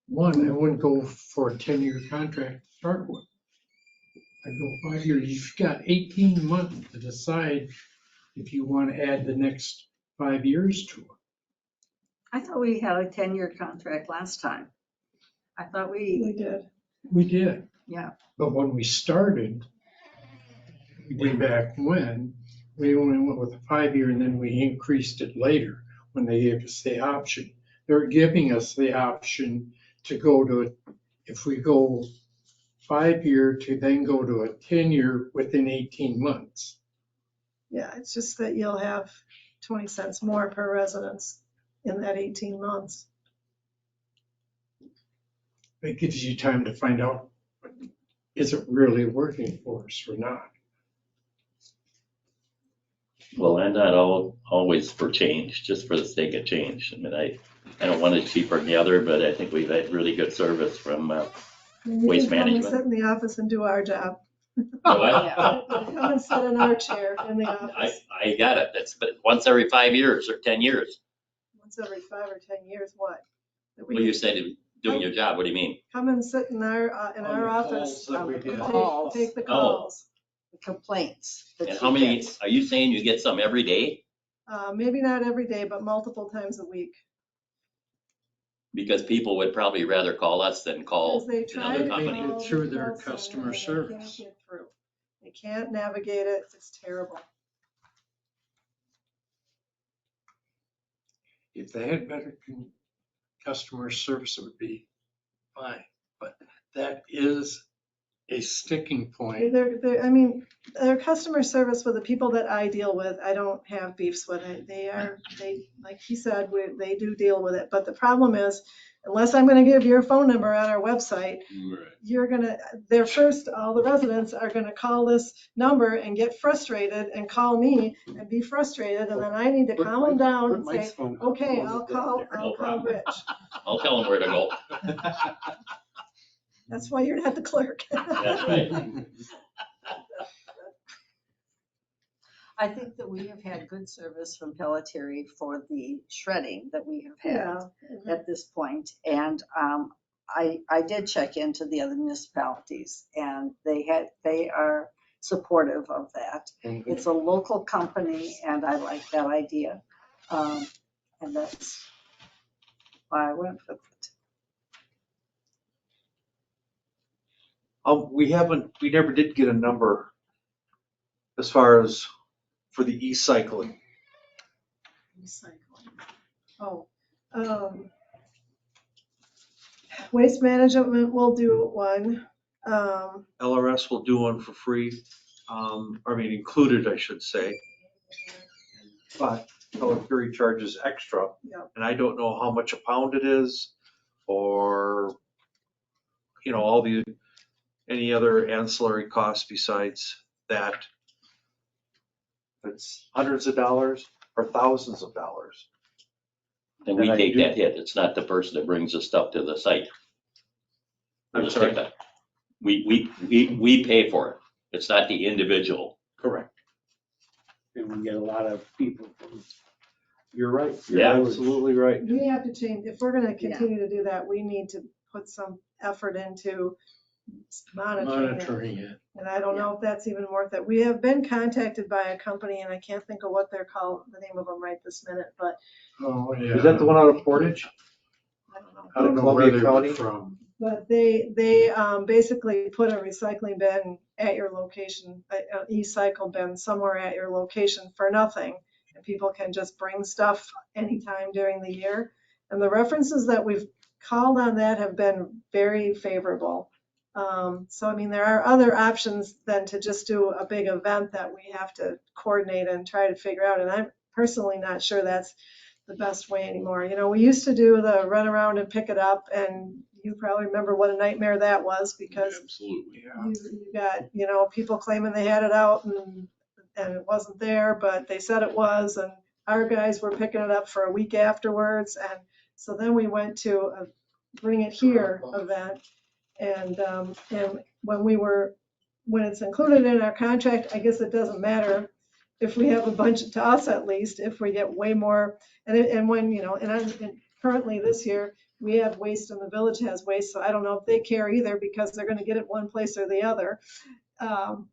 One, I wouldn't go for a 10-year contract to start with. I go 5 years. You've got 18 months to decide if you want to add the next 5 years to it. I thought we had a 10-year contract last time. I thought We did. We did. Yeah. But when we started, way back when, we only went with a 5-year and then we increased it later when they gave us the option. They're giving us the option to go to, if we go 5-year to then go to a 10-year within 18 months. Yeah, it's just that you'll have 20 cents more per residence in that 18 months. It gives you time to find out, is it really working for us or not? Well, I'm not always for change, just for the sake of change. I mean, I don't want it cheaper than the other, but I think we've had really good service from And you Waste can come and Management. sit in the office and do our job. Oh, I- Yeah. Come and sit in our chair in the office I got it. That's but once every 5 years or 10 years. once every 5 or 10 years, what? That Well, you said doing your job. What do you mean? Come and sit in our On the office. calls that we and did. Take the Oh. calls. The complaints. that And you how many, get. are you saying you get some every day? Maybe not every day, but multiple times a week. Because people would probably rather call us than call Because they try another to company. call Through the their call center customer and they service. can't get through. They can't navigate it. It's terrible. If they had better customer service, it would be fine. But that is a sticking point. I mean, their customer service with the people that I deal with, I don't have beefs with it. They, like he said, they do deal with it. But the problem is, unless I'm gonna give your phone number on our website, all the residents are gonna call this number and get frustrated and call me and be frustrated. And then I need to calm them down and say, okay, I'll call Rich. I'll tell them where to go. That's why you're not the clerk. That's right. I think that we have had good service from Pelletary for the shredding that we have had Yeah. at this point. And I did check into the other municipalities and they are supportive of that. It's a local company and I like that idea. And that's why I went with it. We never did get a number as far as for the e-cycling. Recycling. Oh, Waste Management will do one. LRS will do one for free, included, I should say. But Pelletary charges extra. Yep. And I don't know how much a pound it is or, any other ancillary costs besides that. It's hundreds of dollars or thousands of dollars. And we And I take do- that hit. It's not the person that brings the stuff to the site. Or I'm the sorry. pickup. We pay for it. It's not the individual. Correct. And we get a lot of people from. You're right. Yeah. You're absolutely right. We have to change, if we're gonna continue to do that, we need to put some effort into monitoring it. Monitoring it. And I don't know if that's even worth it. We have been contacted by a company and I can't think of what they're called, the name of them right this minute, but Oh, yeah. Is that the one out of Portage? I don't know. I don't know where Columbia they were County? from. But they basically put a recycling bin at your location, an e-cycle bin somewhere at your location for nothing. And people can just bring stuff anytime during the year. And the references that we've called on that have been very favorable. So, I mean, there are other options than to just do a big event that we have to coordinate and try to figure out. And I'm personally not sure that's the best way anymore. You know, we used to do the run around and pick it up, and you probably remember what a nightmare that was because Absolutely. you got, you know, people claiming they had it out and it wasn't there, but they said it was, and our guys were picking it up for a week afterwards. And so then we went to a Bring It Here event. And when it's included in our contract, I guess it doesn't matter if we have a bunch, to us at least, if we get way more. And when, you know, and currently this year, we have waste and the village has waste, so I don't know if they care either because they're gonna get it one place or the other.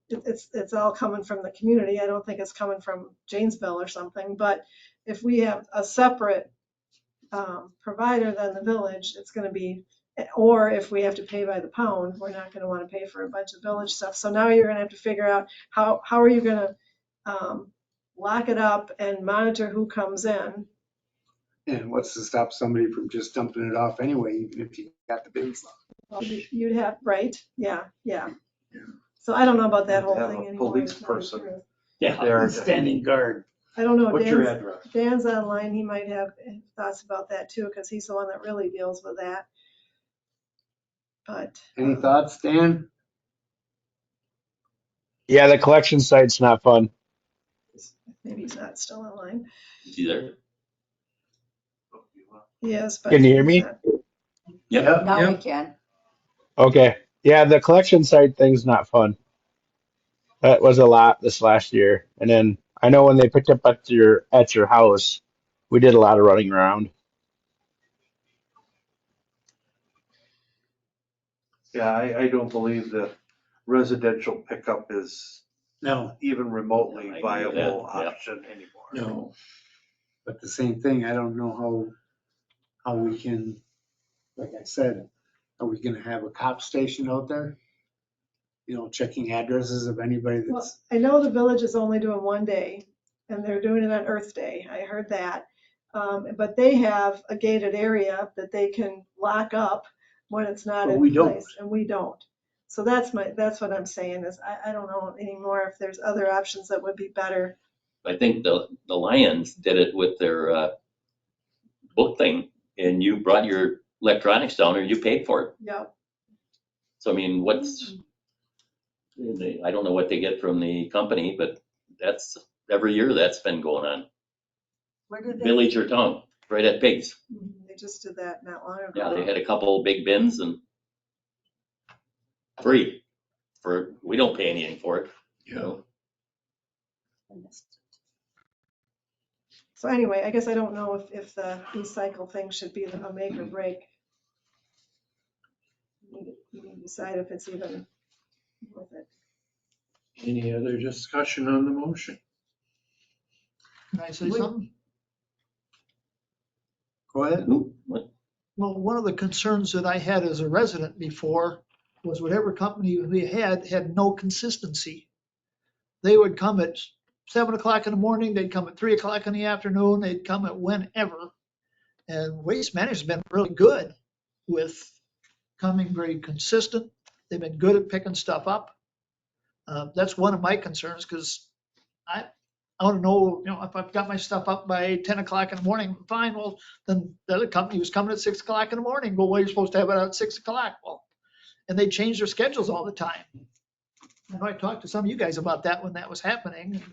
It's all coming from the community. I don't think it's coming from Janesville or something, but if we have a separate provider than the village, it's gonna be, or if we have to pay by the pound, we're not gonna wanna pay for a bunch of village stuff. So now you're gonna have to figure out how are you gonna lock it up and monitor who comes in. And what's to stop somebody from just dumping it off anyway, even if you got the bins? You'd have, right, yeah. So I don't know about that whole Have thing a anymore. police to tell the person. truth. There. Standing guard. I don't know, What's your address? Dan's online, he might have thoughts about that too, because he's the one that really deals with that. But Any thoughts, Dan? Yeah, the collection site's not fun. maybe he's not still online. Is he there? Yes, but. Can you hear he's me? not. Yep. Now we can. Okay. Yeah, the collection site thing's not fun. That was a lot this last year. And then I know when they picked up at your house, we did a lot of running around. Yeah, I don't believe that residential pickup is No, even remotely I agree with viable that, yeah. option anymore. no. But the same thing, I don't know how we can, like I said, are we gonna have a cop station out there? You know, checking addresses of anybody Well, that's, I know the village is only doing one day, and they're doing it on Earth Day. I heard that. But they have a gated area that they can lock up when it's not But in we don't. place, and we don't. So that's what I'm saying is I don't know anymore if there's other options that would be better. I think the Lions did it with their book thing, and you brought your electronics down or you paid for it. Yep. So I mean, I don't know what they get from the company, but that's every year that's been going on. Where did they? Village or town, right at Pigs. They just did that not long ago. Yeah, they had a couple big bins and free we don't pay anything for it, you know. So anyway, I guess I don't know if the recycle thing should be a make or break. You need to decide if it's even worth it. Any other discussion on the motion? Can I say something? go ahead. What? Well, one of the concerns that I had as a resident before was whatever company we had no consistency. They would come at 7 o'clock in the morning, they'd come at 3 o'clock in the afternoon, they'd come at whenever. And Waste Management's been really good with coming very consistent. They've been good at picking stuff up. That's one of my concerns because I want to know, if I've got my stuff up by 10 o'clock in the morning, fine. Well, then the other company was coming at 6 o'clock in the morning. Well, you're supposed to have it out at 6 o'clock. Well, and they change their schedules all the time. I know I talked to some of you guys about that when that was happening.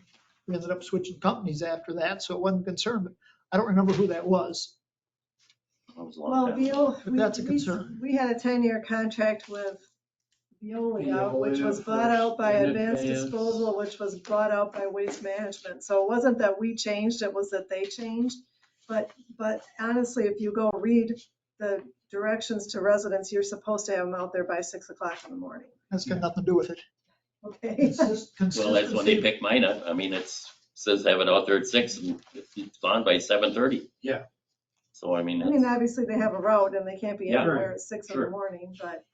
We ended up switching companies after that, so it wasn't a concern, but I don't remember who that was. That was a long Well, time ago. But that's a concern. We had a 10-year contract with Veolia, which was Veolia bought out by first, Advanced Advance. Disposal, which was bought out by Waste Management. So it wasn't that we changed, it was that they changed. But honestly, if you go read the directions to residents, you're supposed to have them out there by 6 o'clock in the morning. That's got nothing to do with it. Okay? It's just Well, that's when they consistency. pick mine up. I mean, says have it out there at 6 and it's gone by 7:30. So I mean, I mean, obviously they have a route and they can't be Yeah. everywhere at 6 in the Sure. morning, but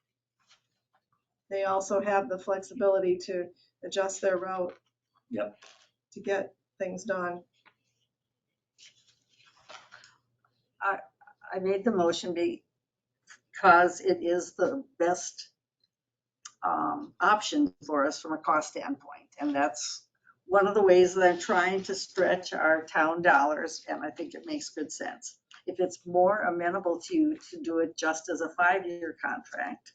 they also have the flexibility to adjust their route. Yep. To get things done. I made the motion because it is the best option for us from a cost standpoint. And that's one of the ways that I'm trying to stretch our town dollars, and I think it makes good sense. If it's more amenable to you to do it just as a 5-year contract,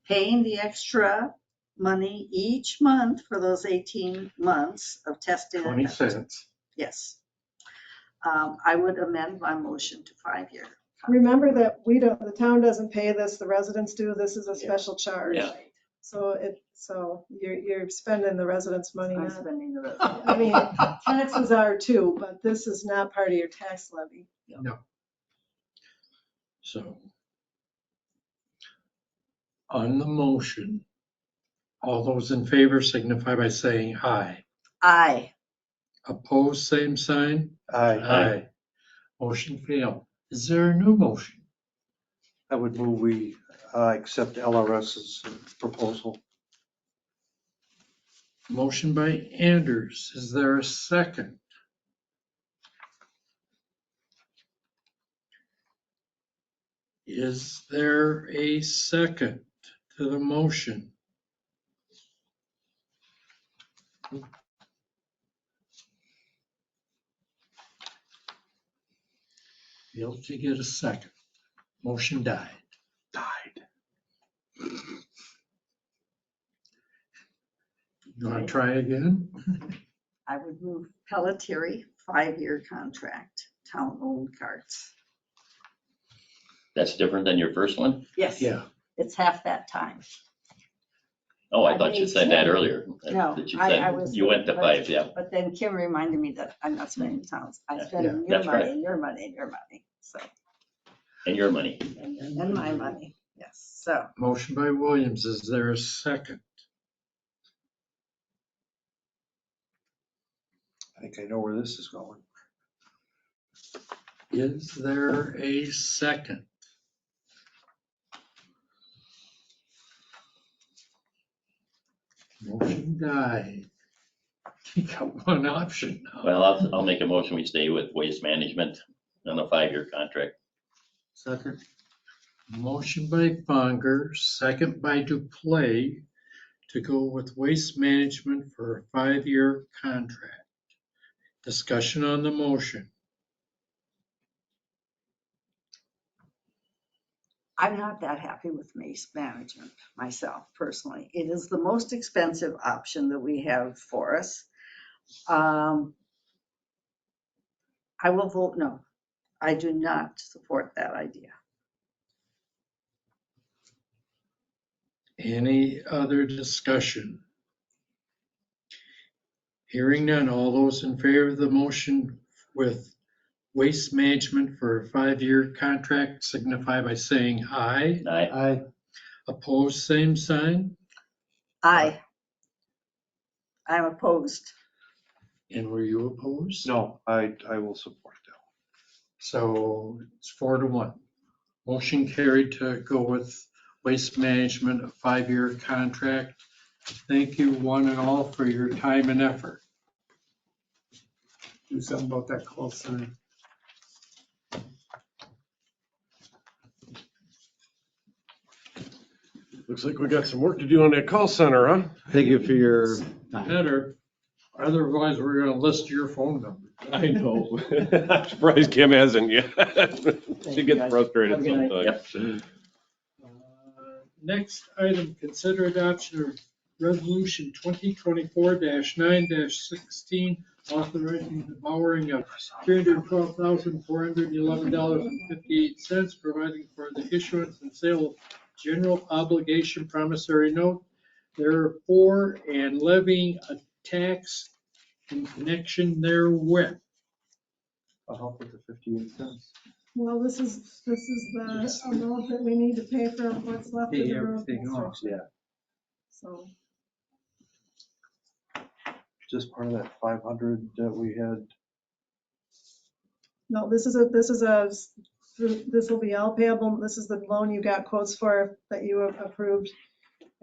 paying the extra money each month for those 18 months of testing. 20 cents. Yes. I would amend my motion to 5-year. Remember that the town doesn't pay this, the residents do. This is a special charge. Yeah. So you're spending the residents' money. I'm not- spending the rest. I mean, taxes are too, but this is not part of your tax levy. No. So on the motion, all those in favor signify by saying aye. Aye. Opposed, same sign? Aye. Aye. Motion failed. Is there a new motion? I would move we accept LRS's proposal. Motion by Anders. Is there a second? Is there a second to the motion? Failed to get a second. Motion died. You want to try again? I would move Pelletieri, 5-year contract, town-owned carts. that's different than your first one? Yes. Yeah. It's half that time. Oh, I thought you said that earlier. No, That you I said was. you went to 5, yeah. But then Kim reminded me that I'm not spending the towns. I'm Yeah, spending your that's money right. and your money and your money. So, And your money. and my money. Yes. So Motion by Williams. Is there a second? I think I know where this is going. Is there a second? Motion died. You got one option now. Well, I'll make a motion, we stay with waste management on a 5-year contract. Second. Motion by Fonger, second by Duplay, to go with waste management for a 5-year contract. Discussion on the motion. I'm not that happy with waste management myself personally. It is the most expensive option that we have for us. I will vote no. I do not support that idea. Any other discussion? Hearing none, all those in favor of the motion with waste management for a 5-year contract signify by saying aye. Aye. Opposed, same sign. Aye. I'm opposed. And were you opposed? No, I will support that. So it's 4-1. Motion carried to go with waste management, a 5-year contract. Thank you one and all for your time and effort. Do something about that call center. Looks like we got some work to do on that call center, huh? Thank you for your time. Better, otherwise we're gonna list your phone number. I know. I'm surprised Kim hasn't yet. She you, gets guys. frustrated Have a good night. sometimes. Next item, consider adoption of resolution 2024-9-16, authorizing the borrowing of $312,411.58, providing for the issuance and sale of general obligation promissory note, therefore, and levying a tax in connection therewith. I'll help with the 58 cents. Well, this is the amount that we need to pay for what's left of Pay the road everything off, construction. yeah. So, Just part of that 500 that we had No, this will be all payable. This is the loan you got quotes for that you have approved,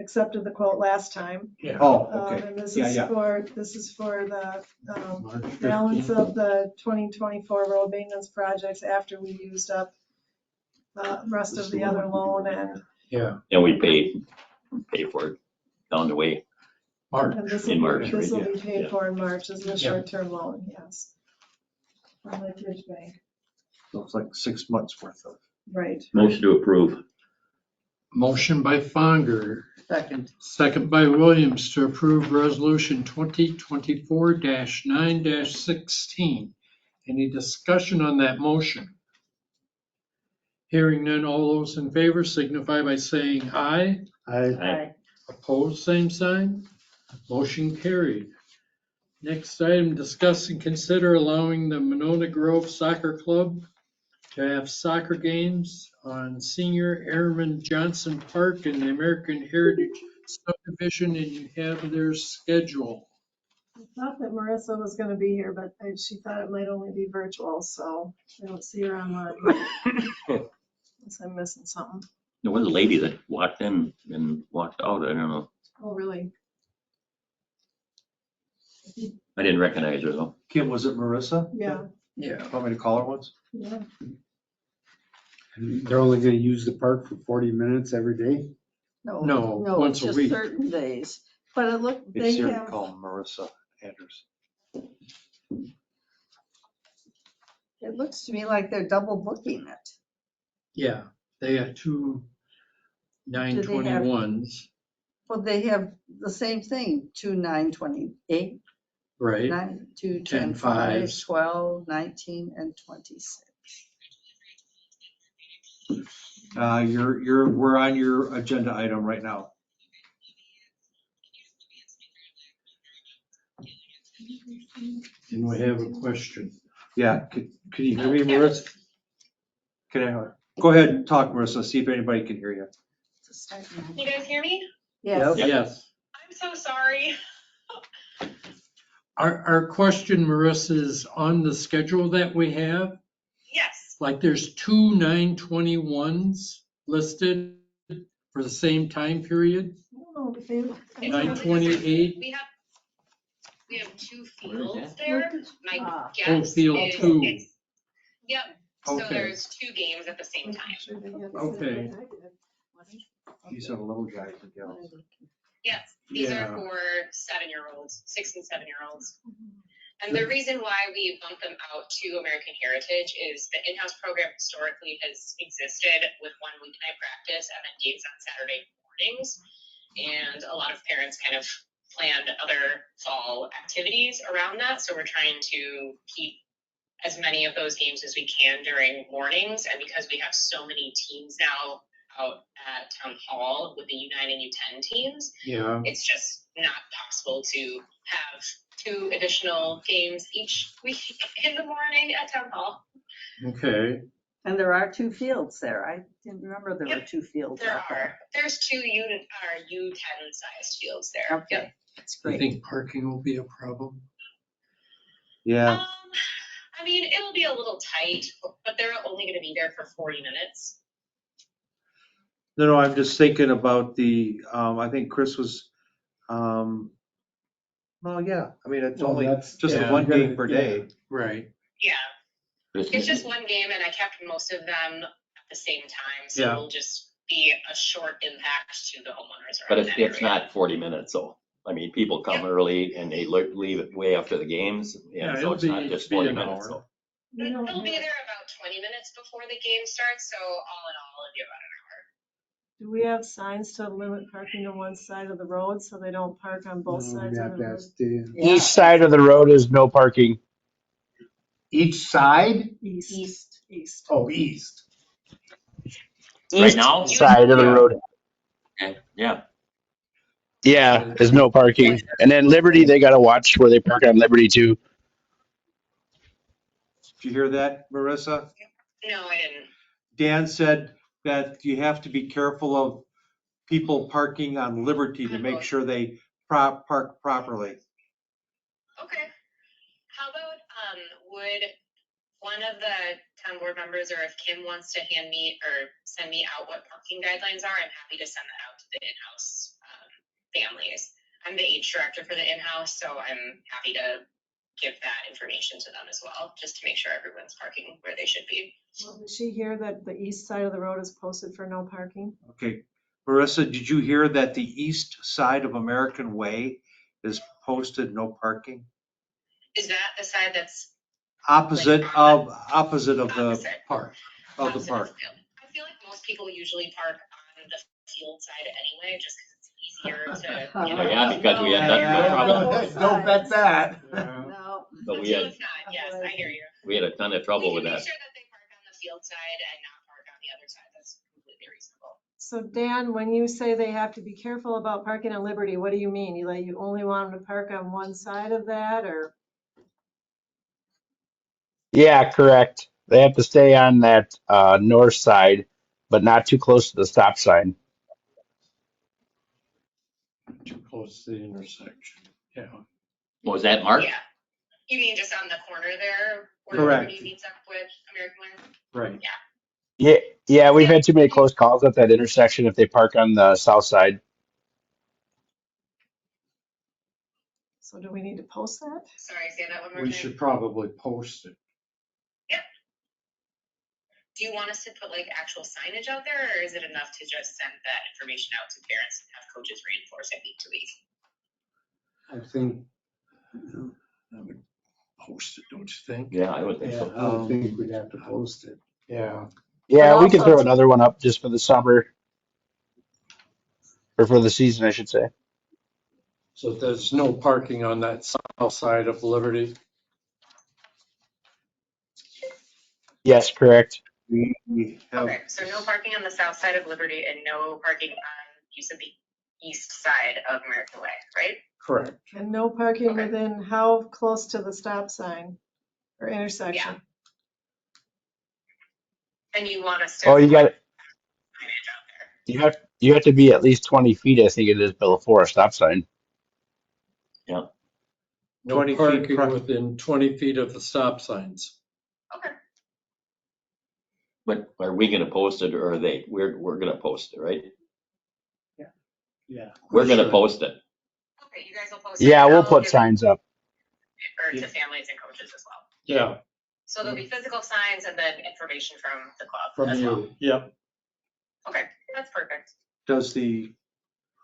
accepted the quote last time. Oh, okay. And this Yeah, is yeah. for the March balance 15th. of the 2024 road maintenance projects after we used up the rest of the other loan and Yeah. And we pay for it down the way. this In will March, this will be yeah. paid for in March as a Yeah. short-term loan, yes. From Lake Ridge Bank, So it's like 6 months worth of. right. Motion to approve. Motion by Fonger, Second. second by Williams to approve resolution 2024-9-16. Any discussion on that motion? Hearing none, all those in favor signify by saying aye. Aye. Opposed, same sign. Motion carried. Next item, discuss and consider allowing the Monona Grove Soccer Club to have soccer games on Senior Airman Johnson Park in the American Heritage Subdivision, and you have their schedule. I thought that Marissa was gonna be here, but she thought it might only be virtual, so I don't see her online. Unless I'm missing something. There was a lady that walked in and walked out. I don't know. Oh, really? I didn't recognize her though. Kim, was it Marissa? Yeah, Yeah. Want me to call her once? yeah. They're only gonna use the park for 40 minutes every day? No, once a just week. certain days. But it look, It's they here to have, call Marissa Andrews. it looks to me like they're double booking it. Yeah, they have two 921s, Well, they have the same thing, 2, 9, 28, right? 9, 2, 10, 10 5, fives. 12, 19, and 26. We're on your agenda item right now. And we have a question. Yeah, could you hear me, Marissa? Can I, go ahead and talk, Marissa, see if anybody can hear you. You guys hear me? Yes. Yes. I'm so sorry. Our question, Marissa, is on the schedule that we have, Yes. like there's two 921s listed for the same time period. I don't know if they- It's really 928. We have two fields there. My Ah. guess field is two. it's, yep. So Okay. there's two games at the same time. Okay. These are the little guys that go. Yes, these Yeah. are for 7-year-olds, 6 and 7-year-olds. And the reason why we bump them out to American Heritage is the in-house program historically has existed with one weeknight practice and then games on Saturday mornings. And a lot of parents kind of planned other fall activities around that. So we're trying to keep as many of those games as we can during mornings. And because we have so many teams now out at Town Hall with the U9 and U10 teams, Yeah. it's just not possible to have 2 additional games each week in the morning at Town Hall. Okay. And there are 2 fields there. I didn't remember there were 2 fields There out there. there's 2 U10 sized fields there. Okay, Yep. that's Do you great. think parking will be a problem? Yeah, I mean, it'll be a little tight, but they're only going to be there for 40 minutes. no, I'm just thinking about I think Chris was, well, yeah, I mean, it's Well, only that's- just yeah, a one you're game gonna- per day. Right. Yeah, But it's just one game, and I kept most of them at the same time, so Yeah. it'll just be a short impact to the homeowners But around it's that area. not 40 minutes, so, I mean, people come early and they leave it way after the games, Yeah, and so it'll it's not be- just be 40 an minutes, hour. so. We don't They'll be have- there about 20 minutes before the game starts, so all in all, it'll be about an hour. Do we have signs to limit parking to one side of the road so they don't park on both sides of the road? Each side of the road is no parking. Each side? East. Oh, east. Right East now? side of the Yeah. road. Okay, yeah. Yeah, there's no parking. And then Liberty, they gotta watch where they park on Liberty too. Did you hear that, Marissa? No, I didn't. Dan said that you have to be careful of people parking on Liberty to make sure they park properly. Okay. How about, would one of the town board members, or if Kim wants to hand me or send me out what parking guidelines are, I'm happy to send that out to the in-house families. I'm the age director for the in-house, so I'm happy to give that information to them as well, just to make sure everyone's parking where they should be. Well, did she hear that the east side of the road is posted for no parking? Okay. Marissa, did you hear that the east side of American Way is posted no parking? Is that the side that's Opposite of the opposite park, of the park. field? I feel like most people usually park on the field side anyway, just because it's easier to. You know, Yeah, because we had that trouble. Don't bet that. No. But we So had, it's not, yes, I hear you. we had a ton of trouble with We can that. make sure that they park on the field side and not park on the other side. That's completely reasonable. So Dan, when you say they have to be careful about parking on Liberty, what do you mean? You only want them to park on one side of that, or? Yeah, correct. They have to stay on that north side, but not too close to the stop sign. Too close to the intersection. Yeah. Was that Mark? Yeah. You mean just on the corner there where Correct. Liberty meets up with American Way? Right. Yeah. Yeah, we've had too many close calls at that intersection if they park on the south side. So do we need to post that? Sorry, say that one more We time. should probably post it. Do you want us to put like actual signage out there, or is it enough to just send that information out to parents and have coaches reinforce it week to week? I think, I would post it, don't you think? Yeah, I would think yeah, so. I don't think we'd have to post it. Yeah. Yeah, But we could also- throw another one up just for the summer. Or for the season, I should say. So there's no parking on that south side of Liberty. Yes, correct. We have, Okay, so no parking on the south side of Liberty and no parking on, you said the east side of American Way, right? Correct. And no parking Okay. within how close to the stop sign or intersection? And you want us to. Oh, you got put it. signage out there. You have to be at least 20 feet, I think it is, before a stop sign. No 20 feet parking front. within 20 feet of the stop signs. Okay. But are we gonna post it or are they? We're gonna post it, right? yeah. We're gonna Sure. post it. Okay, you guys will post it. Yeah, and we'll I'll put give it signs up. to families and coaches as well. Yeah, So there'll be physical signs and then information from the club from as well. you. Yep. Okay, that's perfect. Does the,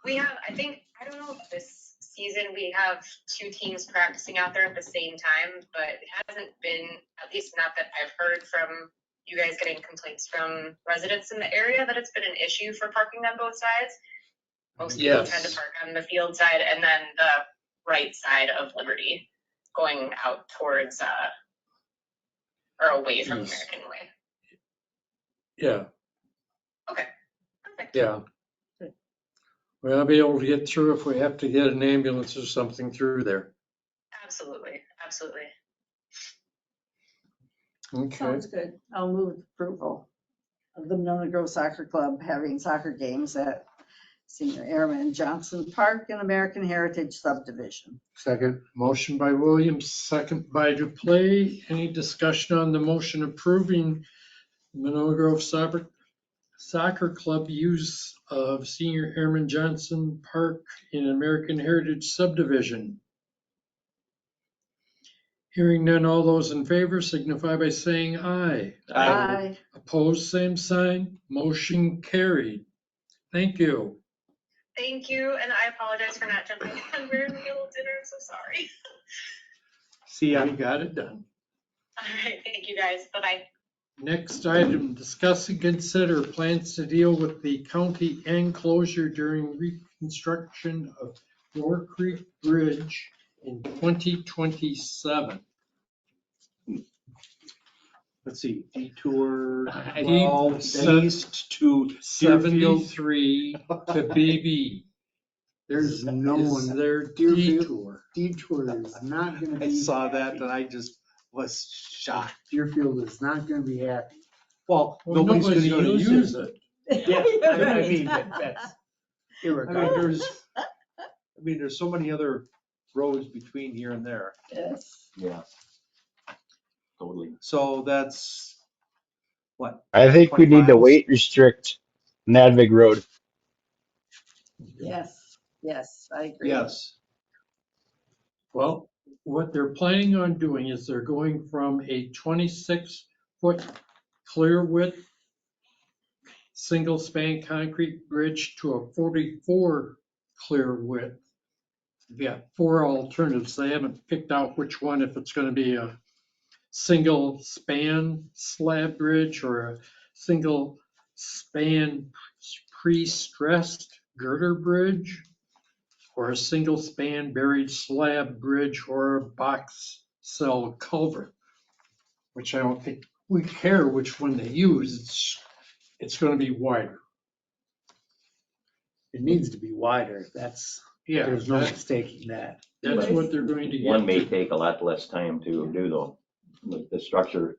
We have, I think, I don't know if this season we have 2 teams practicing out there at the same time, but it hasn't been, at least not that I've heard from you guys getting complaints from residents in the area, that it's been an issue for parking on both sides. Most people tend to Yes. park on the field side and then the right side of Liberty going out towards, or away from East. American Way. Yeah, Okay, perfect. yeah. We'll be able to get through if we have to get an ambulance or something through there. Absolutely, absolutely. Okay. Sounds good. I'll move approval of the Monona Grove Soccer Club having soccer games at Senior Airman Johnson Park and American Heritage Subdivision. Second, Motion by Williams, second by Duplay. Any discussion on the motion approving Monona Grove Soccer Club use of Senior Airman Johnson Park in American Heritage Subdivision? Hearing none, all those in favor signify by saying aye. Aye. Opposed, same sign. Motion carried. Thank you. Thank you, and I apologize for not jumping on. We're in the middle of dinner, I'm so sorry. see, We got it done. All right, thank you guys. Bye-bye. Next item, discuss and consider plans to deal with the county enclosure during reconstruction of Door Creek Bridge in 2027. let's see, detour Deep 12 east to Deerfield. 73 to BB. there's no Is one, their Deerfield. detour. detour is not gonna be. I saw that happy. and I just was shocked. Deerfield is not gonna be happy. Well, Well, nobody's gonna use it. Yeah, I mean, that's I mean, irregardless. there's so many other roads between here and there. Yes. Yeah. totally. So that's what? I think we 20 need to miles? weight restrict Nadvig Road. Yes, yes, I agree. Yes. Well, what they're planning on doing is they're going from a 26-foot clear width single span concrete bridge to a 44 clear width. We've got 4 alternatives. They haven't picked out which one, if it's going to be a single span slab bridge or a single span pre-stressed girder bridge, or a single span buried slab bridge, or a box cell culvert, which I don't think we care which one they use. It's going to be wider. It needs to be wider. Yeah, There's no mistaking that. that's what they're going to One may get to. take a lot less time to do though. The structure,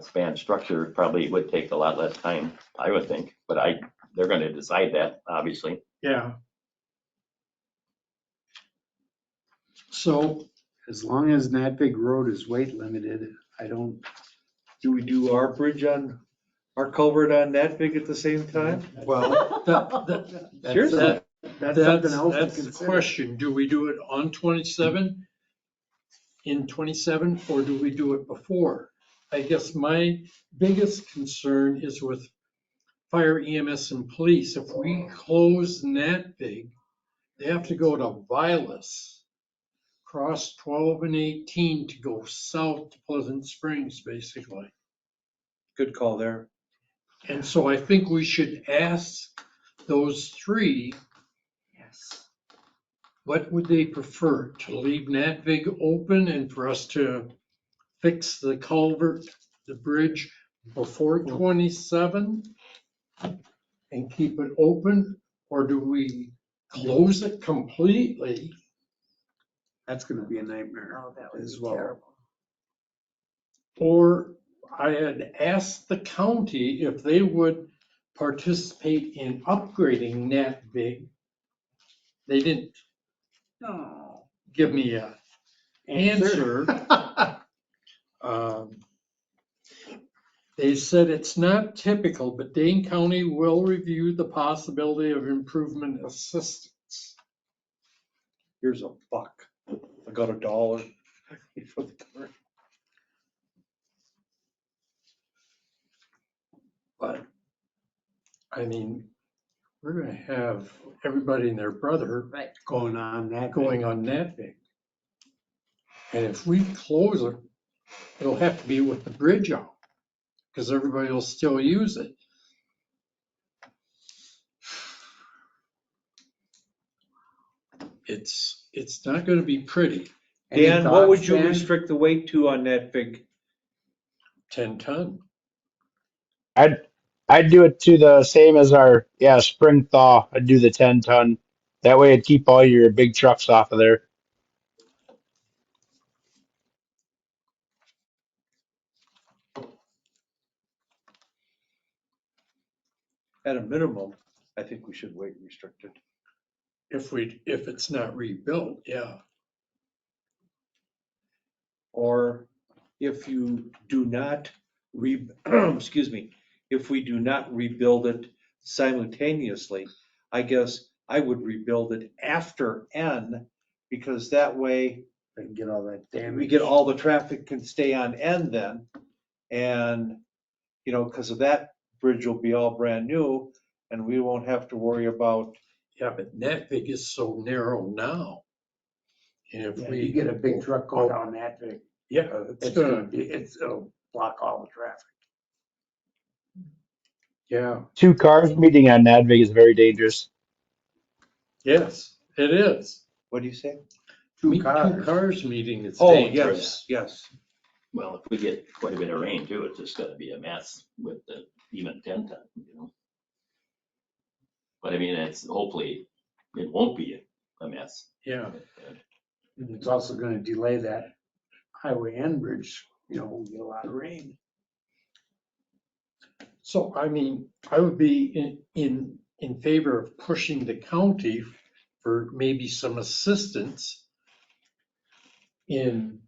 span structure probably would take a lot less time, I would think, but they're gonna decide that, obviously. Yeah. So As long as Nadvig Road is weight limited, I don't. Do we do our bridge on, our culvert on that big at the same time? well, Seriously? That's something else to that's the consider. question. Do we do it on 27, in 27, or do we do it before? I guess my biggest concern is with fire, EMS, and police. If we close Nadvig, they have to go to Vilas, cross 12 and 18 to go south to Pleasant Springs, basically. Good call there. And so I think we should ask those 3, what would they prefer? To leave Nadvig open and for us to fix the culvert, the bridge before 27 and keep it open? Or do we close it completely? That's gonna be a nightmare Oh, that would as be well. terrible. Or I had asked the county if they would participate in upgrading Nadvig. They didn't give me a answer. They said it's not typical, but Dane County will review the possibility of improvement assistance. Here's $1. I got $1 for the current. But, I mean, we're gonna have everybody and their brother Right. Going on that. going on Nadvig. And if we close it, it'll have to be with the bridge out, because everybody will still use it. It's not gonna be pretty. Any Dan, what would thoughts, you Dan? restrict the weight to on that big? 10 ton. I'd do it to the same as our spring thaw. I'd do the 10-ton. That way it'd keep all your big trucks off of there. At a minimum, I think we should weight restrict it. If it's not rebuilt, yeah. Or if you do not excuse me, if we do not rebuild it simultaneously, I guess I would rebuild it after N, because that way They can get all that damage. we get all the traffic can stay on N then. And, because of that bridge will be all brand new and we won't have to worry about. Yeah, but Nadvig is so narrow now. And if Yeah, we you get a big truck going down that big, yeah, it'll block all the traffic. yeah, 2 cars meeting on Nadvig is very dangerous. yes, it is. What do you say? Two Two cars. cars meeting is Oh, dangerous. yes. Well, if we get quite a bit of rain too, it's just gonna be a mess with the even 10 ton. But I mean, hopefully it won't be a mess. Yeah, And it's also gonna delay that highway end bridge, we get a lot of rain. so I mean, I would be in favor of pushing the county for maybe some assistance in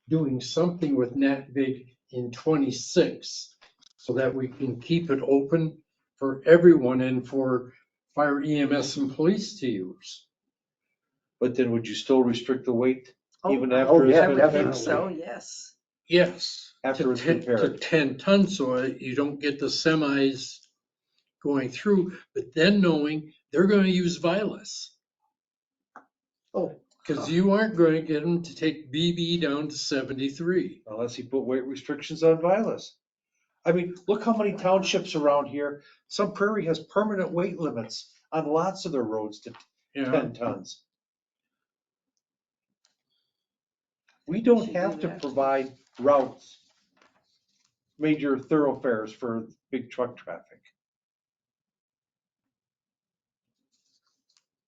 doing something with NatVig in 26 so that we can keep it open for everyone and for fire EMS and police to use. But then would you still restrict the weight even Oh, after it's yeah, I been would think repaired? so, yes. Yes. After to it's 10 repaired. To 10 tons, so you don't get the semis going through, but then knowing they're going to use Vilas. Oh. Because you aren't going to get them to take BB down to 73. Unless you put weight restrictions on Vilas. I mean, look how many townships around here, Sun Prairie has permanent weight limits on lots of their roads to Yeah. 10 tons. We don't Should do have to that. provide routes, major thoroughfares for big truck traffic.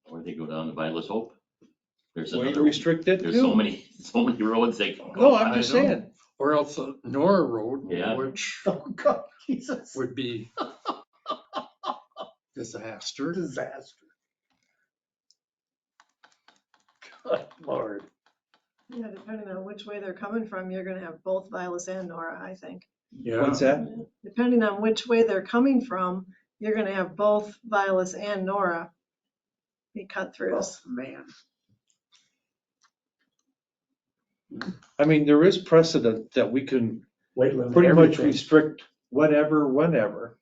Or they go down to Vilas Hope. There's Weight another, restricted there's too. so many roads they can go. No, I'm I just know. saying. Or else Nora Road, Yeah. which Oh, God, Jesus. would be disaster. Disaster. Good Lord. Yeah, depending on which way they're coming from, you're gonna have both Vilas and Nora, I think. Yeah. What's that? Depending on which way they're coming from, you're gonna have both Vilas and Nora be cut throughs. Oh, man. I mean, there is precedent that we can Weight limit pretty much everything. restrict whatever, whenever,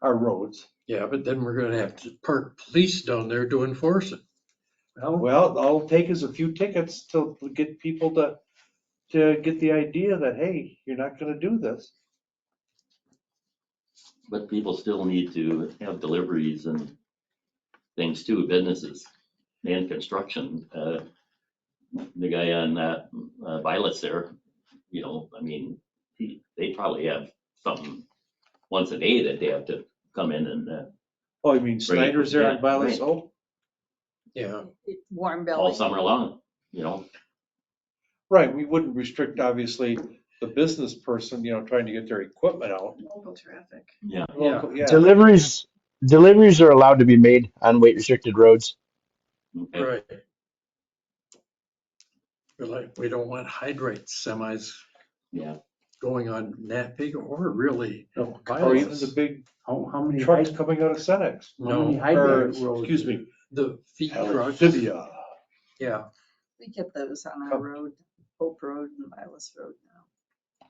our roads. Yeah, but then we're gonna have to park police down there to enforce it. Well, all it'll take is a few tickets to get people to get the idea that, hey, you're not gonna do this. But people still need to have deliveries and things too, businesses and construction. The guy on that Vilas there, you know, I mean, they probably have something once a day that they have to come in and Oh, you mean Snyder's there Yeah, in Vilas? right. Oh, Yeah. Warm belly. all summer long, you know. right, we wouldn't restrict, obviously, the business person, trying to get their equipment out. Local traffic. Yeah. Local- Yeah, Deliveries are allowed to be made on weight restricted roads. Okay. Right. But like, we don't want hydrate semis Yeah. going on NatVig or really No, or even the Vilas. big how many trucks hyd- coming out of Cenex. how many No, hydrant Or, roads? excuse me, the feed trucks. Alexivia. Yeah. We get those on our Come. road, Hope Road and Vilas Road now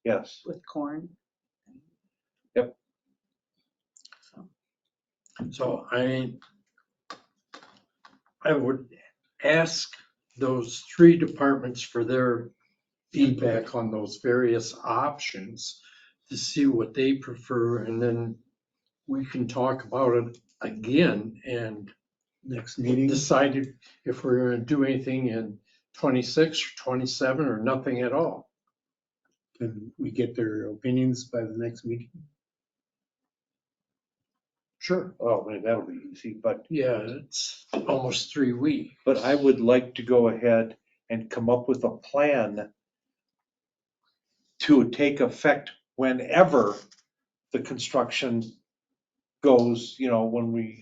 Yes. with corn. Yep. So I would ask those three departments for their feedback on those various options to see what they prefer, and then we can talk about it again and Next meeting. decide if we're gonna do anything in 26 or 27 or nothing at all. Can we get their opinions by the next meeting? Sure. Oh, man, that'll be easy, but Yeah, it's almost 3 weeks. I would like to go ahead and come up with a plan to take effect whenever the construction goes, when we,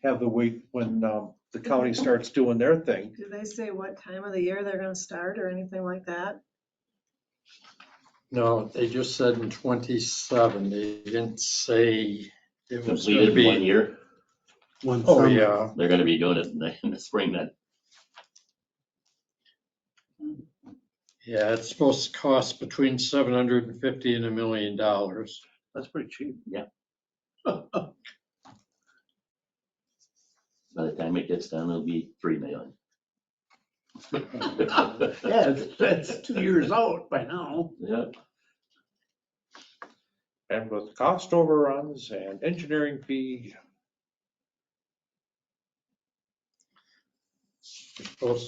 have the weight, when the county starts doing their thing. Do they say what time of the year they're gonna start or anything like that? No, they just said in 27. They didn't say it was gonna Completed in 1 be. year. One Oh, summer. yeah. They're gonna be doing it in the spring then. Yeah, it's supposed to cost between 750 and $1 million. That's pretty cheap. Yeah. By the time it gets done, it'll be 3 million. Yeah, that's 2 years out by now. Yeah. And with cost overruns and engineering fee.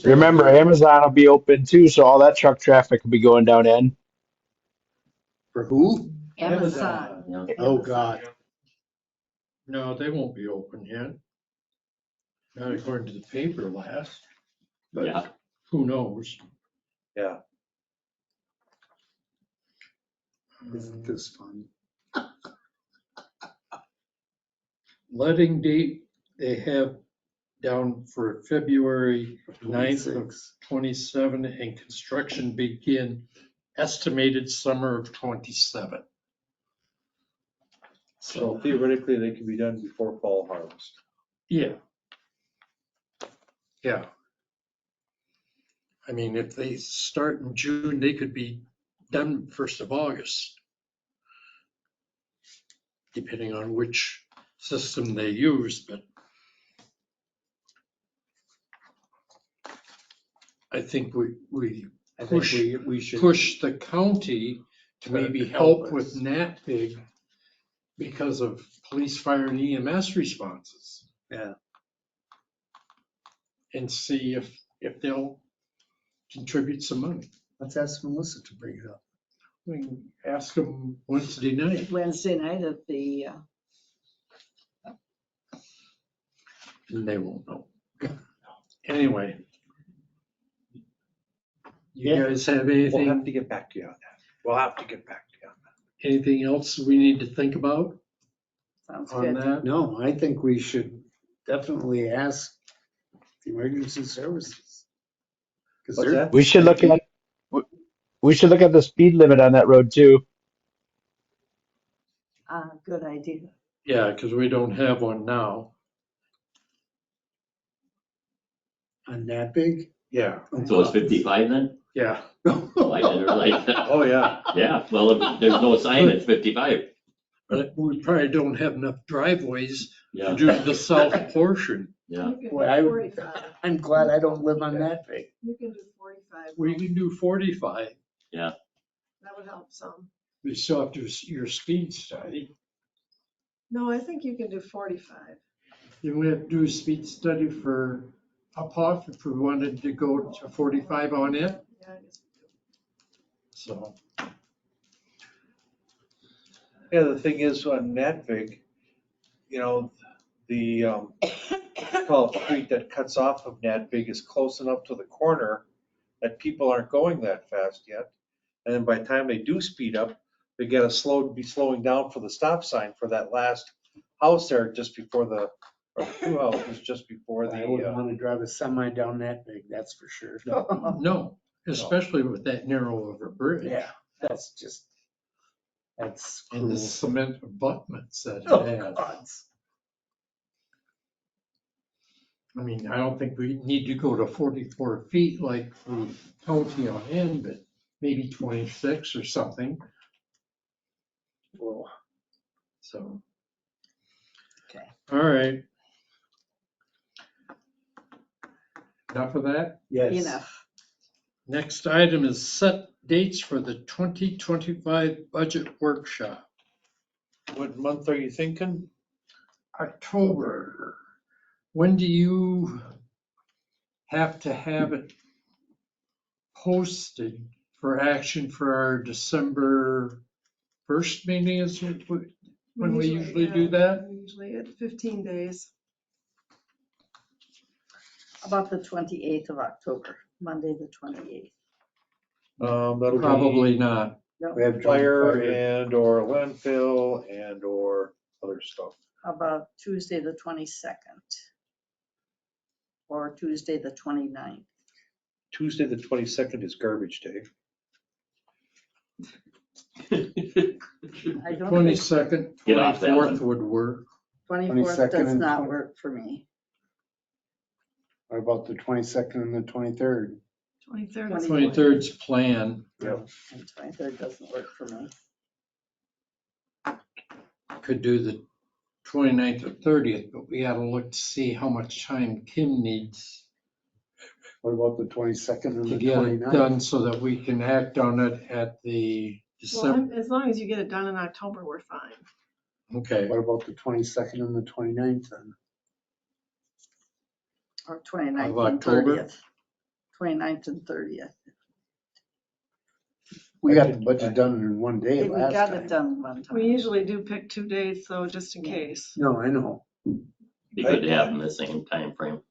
Remember, Amazon will be open too, so all that truck traffic will be going down in. For who? Amazon. Yeah. Oh, God. No, they won't be open yet. Not according to the paper last, Yeah. but who knows? Yeah. Isn't this fun? Letting date, they have down for February 9th of 26. 27 and construction begin estimated summer of 27. So theoretically, they could be done before fall harvest. Yeah. Yeah. I mean, if they start in June, they could be done 1st of August. Depending on which system they use, but I think we should. push the county to maybe help with NatPig because of police, fire, and EMS responses. Yeah. And see if they'll contribute some money. Let's ask Melissa to bring it up. We can ask them Wednesday night. Wednesday night at the, And they won't know. Anyway. You Yeah. guys have We'll have anything, to get back to you on that. We'll have to get back to you on that. anything else we need to think about sounds on good. that? No, I think we should definitely ask the emergency services. 'Cause What's they're- that? We should look at the speed limit on that road too. Good idea. Yeah, because we don't have one now. On that big? Yeah, So it's 55 then? yeah. Oh, I didn't realize that. Oh, yeah. Yeah, well, if there's no sign, it's 55. But we probably don't have enough driveways to Yeah, do the south portion. yeah. Boy, I'm glad I don't live on that big. You can do 45. We can do 45. That would help some. We still have to do your speed study. No, I think you can do 45. Then we have to do a speed study for Uphoff if we wanted to go to 45 on it. Yeah, I guess. So, Yeah, the thing is on Natvig, you know, the street that cuts off of Natvig is close enough to the corner that people aren't going that fast yet. And then by the time they do speed up, they gotta be slowing down for the stop sign for that last house there just before the, or the two houses just before I wouldn't the, want to drive a semi down that big, that's for sure. no, especially with that narrow of a bridge. Yeah, that's just, that's And cruel. the cement abutments that Oh, it had. God. I mean, I don't think we need to go to 44 feet like the county on end, but maybe 26 or something. Well, So. Okay. All right. Enough of that? yes. Enough. Next item is set dates for the 2025 budget workshop. what month are you thinking? October. When do you have to have it posted for action for our December 1st meeting? Is it when we usually do that? Usually at 15 days. About the 28th of October, Monday, the 28th. That'll Probably be not. We have fire and or landfill and or other stuff. How about Tuesday, the 22nd? Or Tuesday, the 29th? Tuesday, the 22nd is garbage day. I don't think 22nd, Get off that 24th would work. 24th 22nd does and not 20 work for me. What about the 22nd and the 23rd? 23rd. 23rd's plan. Yep. And 23rd doesn't work for me. Could do the 29th or 30th, but we gotta look to see how much time Kim needs What about the 22nd and to the get it 29th? done so that we can act on it at the December. Well, as long as you get it done in October, we're fine. Okay, What about the 22nd and the 29th then? Or 29th Of and October? 30th. 29th and 30th. We got the budget done in one day Hey, we last got it time. done one time. We usually do pick 2 days, so just in case. No, I know. Be good to have them the same time frame.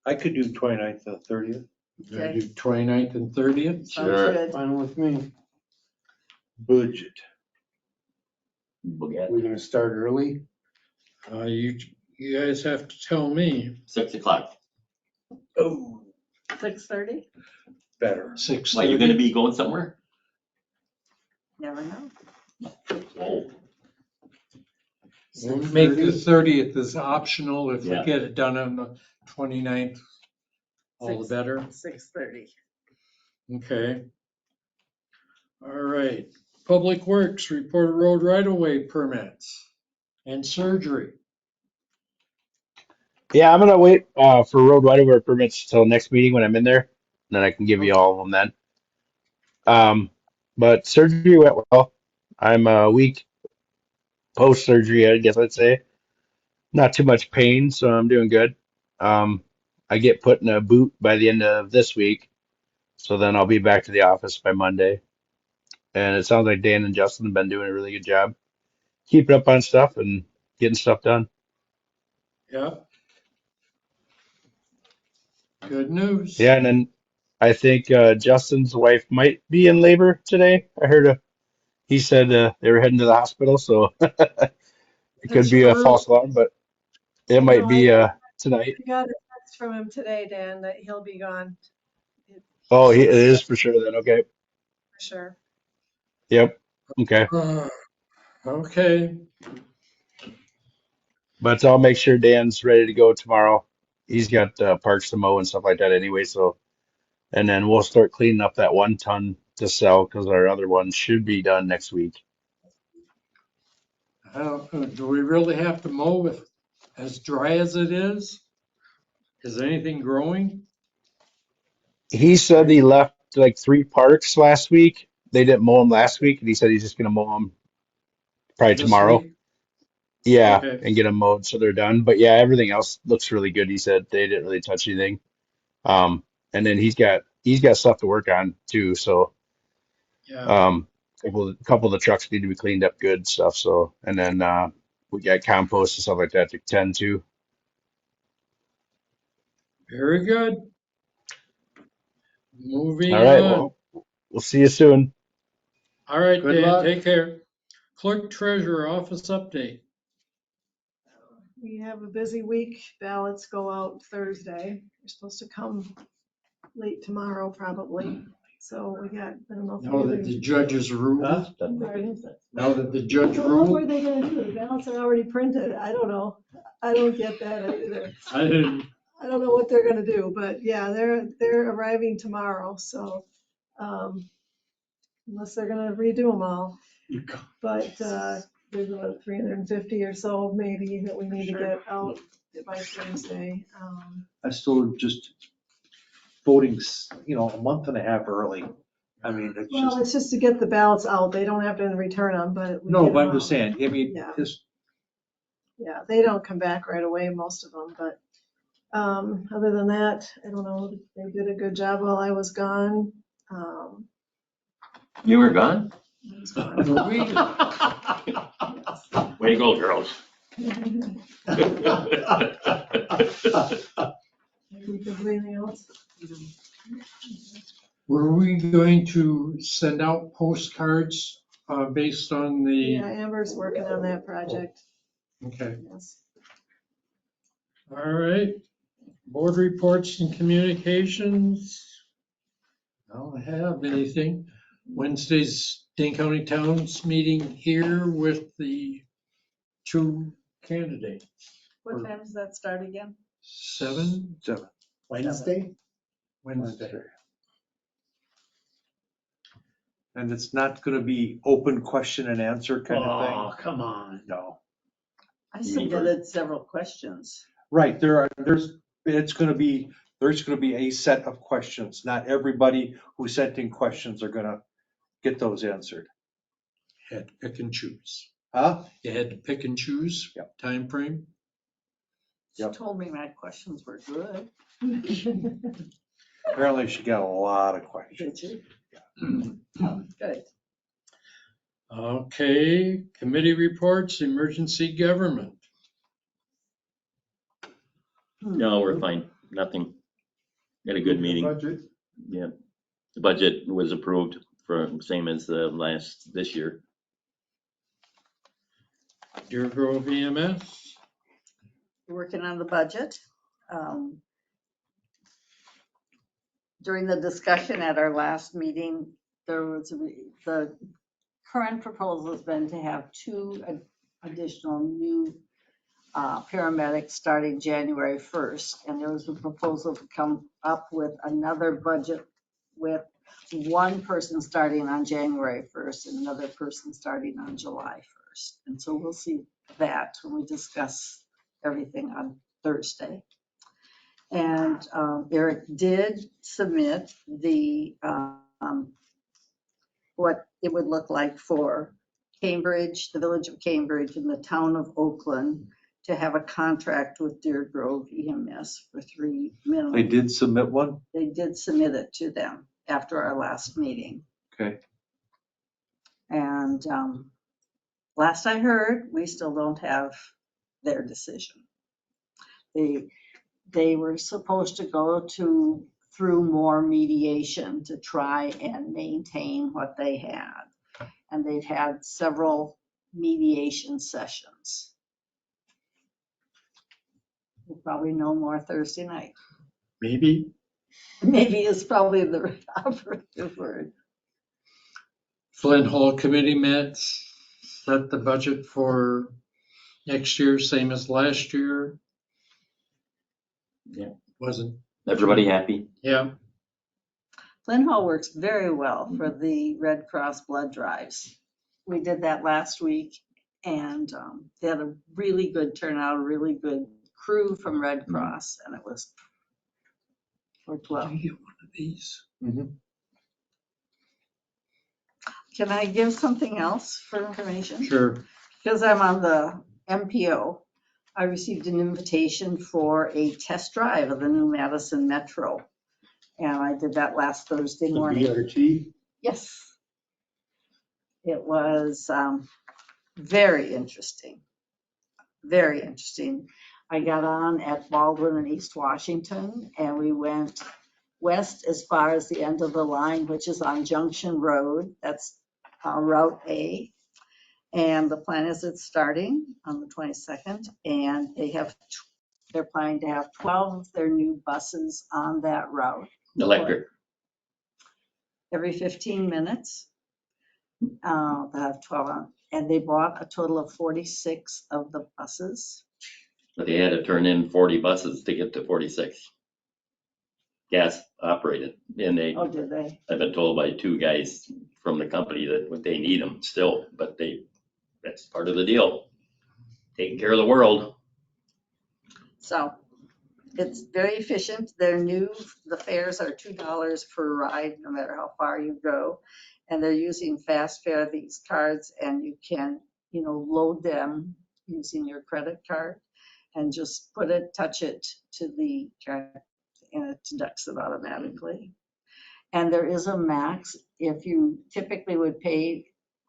I could do 29th and 30th. gonna do 29th and 30th. Sounds Sure. good. Fine with me. Budget. We'll get, We're gonna start early. You You guys have to tell me. 6 o'clock. Oh. 6:30? Better. 6:30. Why, you gonna be going somewhere? Never know. Oh, We'll make the 30th as optional. If we Yeah. get it done on the 29th, all the better. 6:30. Okay. All right. Public Works, report of road right-of-way permits and surgery. Yeah, I'm gonna wait for road right-of-way permits till next meeting when I'm in there, and then I can give you all of them then. But surgery went well. I'm a week post-surgery, I guess I'd say. Not too much pain, so I'm doing good. I get put in a boot by the end of this week, so then I'll be back to the office by Monday. And it sounds like Dan and Justin have been doing a really good job keeping up on stuff and getting stuff done. Yeah. Good news. Yeah, and then I think Justin's wife might be in labor today. I heard he said they were heading to the hospital, so it could That's be a true. false alarm, but it No, might be I tonight. got a text from him today, Dan, that he'll be gone Oh, it is for sure then. Okay. for sure. Yep. Okay. Okay. But I'll make sure Dan's ready to go tomorrow. He's got parks to mow and stuff like that anyway. So, and then we'll start cleaning up that 1 ton to sell because our other one should be done next week. Do we really have to mow with as dry as it is? Is anything growing? He said he left like 3 parks last week. They didn't mow them last week, and he said he's just going to mow them probably This tomorrow. week? Yeah, Okay. and get them mowed so they're done. But yeah, everything else looks really good. He said they didn't really touch anything. And then he's got stuff to work on too. So Yeah. couple of the trucks need to be cleaned up good stuff. So and then we got compost and stuff like that to tend to. Very good. Moving All right, on. well, we'll see you soon. All right, Good Dan, luck. take care. Clerk Treasurer Office update. We have a busy week. Ballots go out Thursday. They're supposed to come late tomorrow probably. So we got, I don't know. if Now that the judges ruled. Pardon? Now that the judge Well, what ruled. are they gonna do? The ballots are already printed. I don't know. I don't get that either. I didn't. I don't know what they're gonna do, but yeah, they're arriving tomorrow, so, unless they're gonna redo them all. But, there's about 350 or so maybe that we need to get out by Thursday. I still just voting, a month and a half early. I mean, it's Well, just, it's just to get the ballots out. They don't have to return them, but. we no, get but them I'm just out. saying, I mean, Yeah. just, Yeah, they don't come back right away, most of them, but, other than that, I don't know, they did a good job while I was gone. you were gone? I was gone. Way to go, girls. Can we think of anything else? Were we going to send out postcards based on the? Yeah, Amber's working on that project, Okay, yes. all right. Board reports and communications. I don't have anything. Wednesday's Dane County Towns meeting here with the 2 candidates. What time does that start again? 7 Wednesday? Wednesday. and it's not gonna be open question and answer kind of thing. Oh, come on. No. I submitted several questions. Right, there's gonna be a set of questions. Not everybody who sent in questions are gonna get those answered. Had to pick and choose. Huh? You had to pick and choose. Yep. Time frame. She told me my questions were good. Apparently she got a lot of questions. Did you? Oh, good. Okay, committee reports, emergency government. No, we're fine. Nothing. Had a good meeting. Budget. Yeah. The budget was approved for same as this year. Deer Grove EMS. working on the budget. During the discussion at our last meeting, the current proposal has been to have 2 additional new paramedics starting January 1st. And there was a proposal to come up with another budget with 1 person starting on January 1st and another person starting on July 1st. And so we'll see that when we discuss everything on Thursday. And Eric did submit the what it would look like for Cambridge, the village of Cambridge and the town of Oakland to have a contract with Deer Grove EMS for 3 minimum. They did submit one? They did submit it to them after our last meeting. Okay. And last I heard, we still don't have their decision. They were supposed to go through more mediation to try and maintain what they had. And they've had several mediation sessions. We'll probably know more Thursday night. Maybe. Maybe is probably the operative word. Flint Hall Committee met, set the budget for next year, same as last year. Yeah. Wasn't. Everybody happy? Yeah. Flint Hall works very well for the Red Cross blood drives. We did that last week and they had a really good turnout, a really good crew from Red Cross, and it was worked well. Can I get one of these? Can I give something else for information? Sure. Because I'm on the MPO, I received an invitation for a test drive of the new Madison Metro. And I did that last Thursday morning. BRT? Yes. It was very interesting. Very interesting. I got on at Baldwin and East Washington, and we went west as far as the end of the line, which is on Junction Road. That's Route A. And the plan is it's starting on the 22nd, and they're planning to have 12 of their new buses on that route. Electric. Every 15 minutes. They'll have 12 on, and they bought a total of 46 of the buses. But they had to turn in 40 buses to get to 46. Gas operated. And Oh, did they? I've been told by 2 guys from the company that they need them still, but that's part of the deal. Taking care of the world. So it's very efficient. They're new. The fares are $2 per ride, no matter how far you go. And they're using Fast Fare, these cards, and you can, load them using your credit card and just touch it to the card and it deducts it automatically. And there is a max. If you typically would pay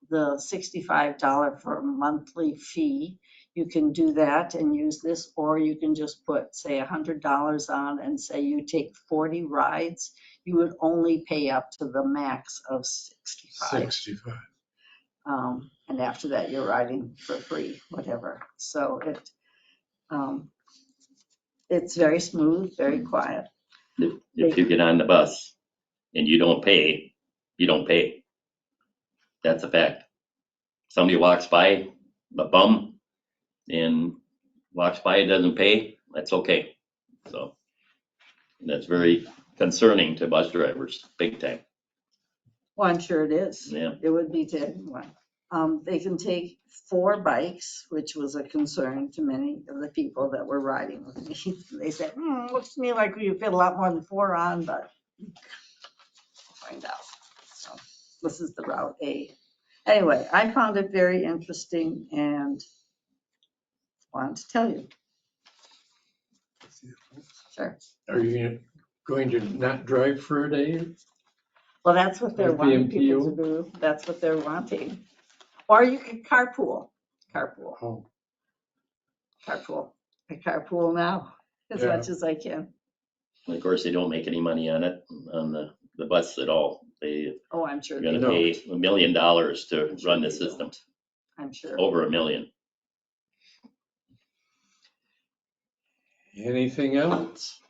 the $65 for a monthly fee, you can do that and use this, or you can just put, say, $100 on and say you take 40 rides, you would only pay up to the max of 65. And after that, you're riding for free, whatever. So it's very smooth, very quiet. If you get on the bus and you don't pay, you don't pay. That's a fact. Somebody walks by, a bum, and walks by and doesn't pay, that's okay. So that's very concerning to bus drivers, big time. Well, I'm sure it is. Yeah. It would be to anyone. They can take 4 bikes, which was a concern to many of the people that were riding with me. They said, looks to me like you fit a lot more than 4 on, but we'll find out. So this is the Route A. Anyway, I found it very interesting and wanted to tell you. Sure. Are you going to not drive for a day? Well, that's what they're wanting people BMTU? to do. That's what they're wanting. Or you can carpool. Oh. Carpool. I carpool now as Yeah. much as I can. Of course, they don't make any money on it, on the bus at all. Oh, I'm sure. They're they gonna don't. pay $1 million to run the system. I'm sure. Over $1 million. Anything else?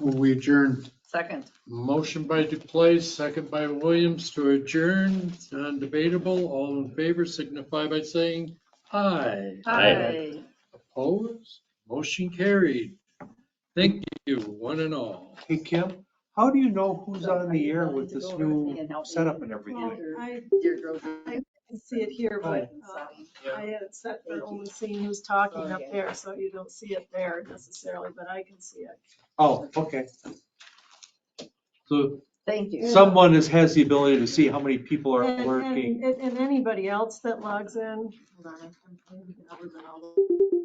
We adjourn. Second. Motion by Duplace, second by Williams to adjourn, undebatable. All in favor signify by saying aye. Aye. Opposed? Motion carried. Thank you, one and all. Hey, Kim, how do you know who's on the air with this new setup and everything? I can see it here, but I had it set for only seeing who's talking up there, so you don't see it there necessarily, but I can see it. Oh, okay. So Thank you. someone has the ability to see how many people are And lurking. anybody else that logs in, hold on, I'm getting over all the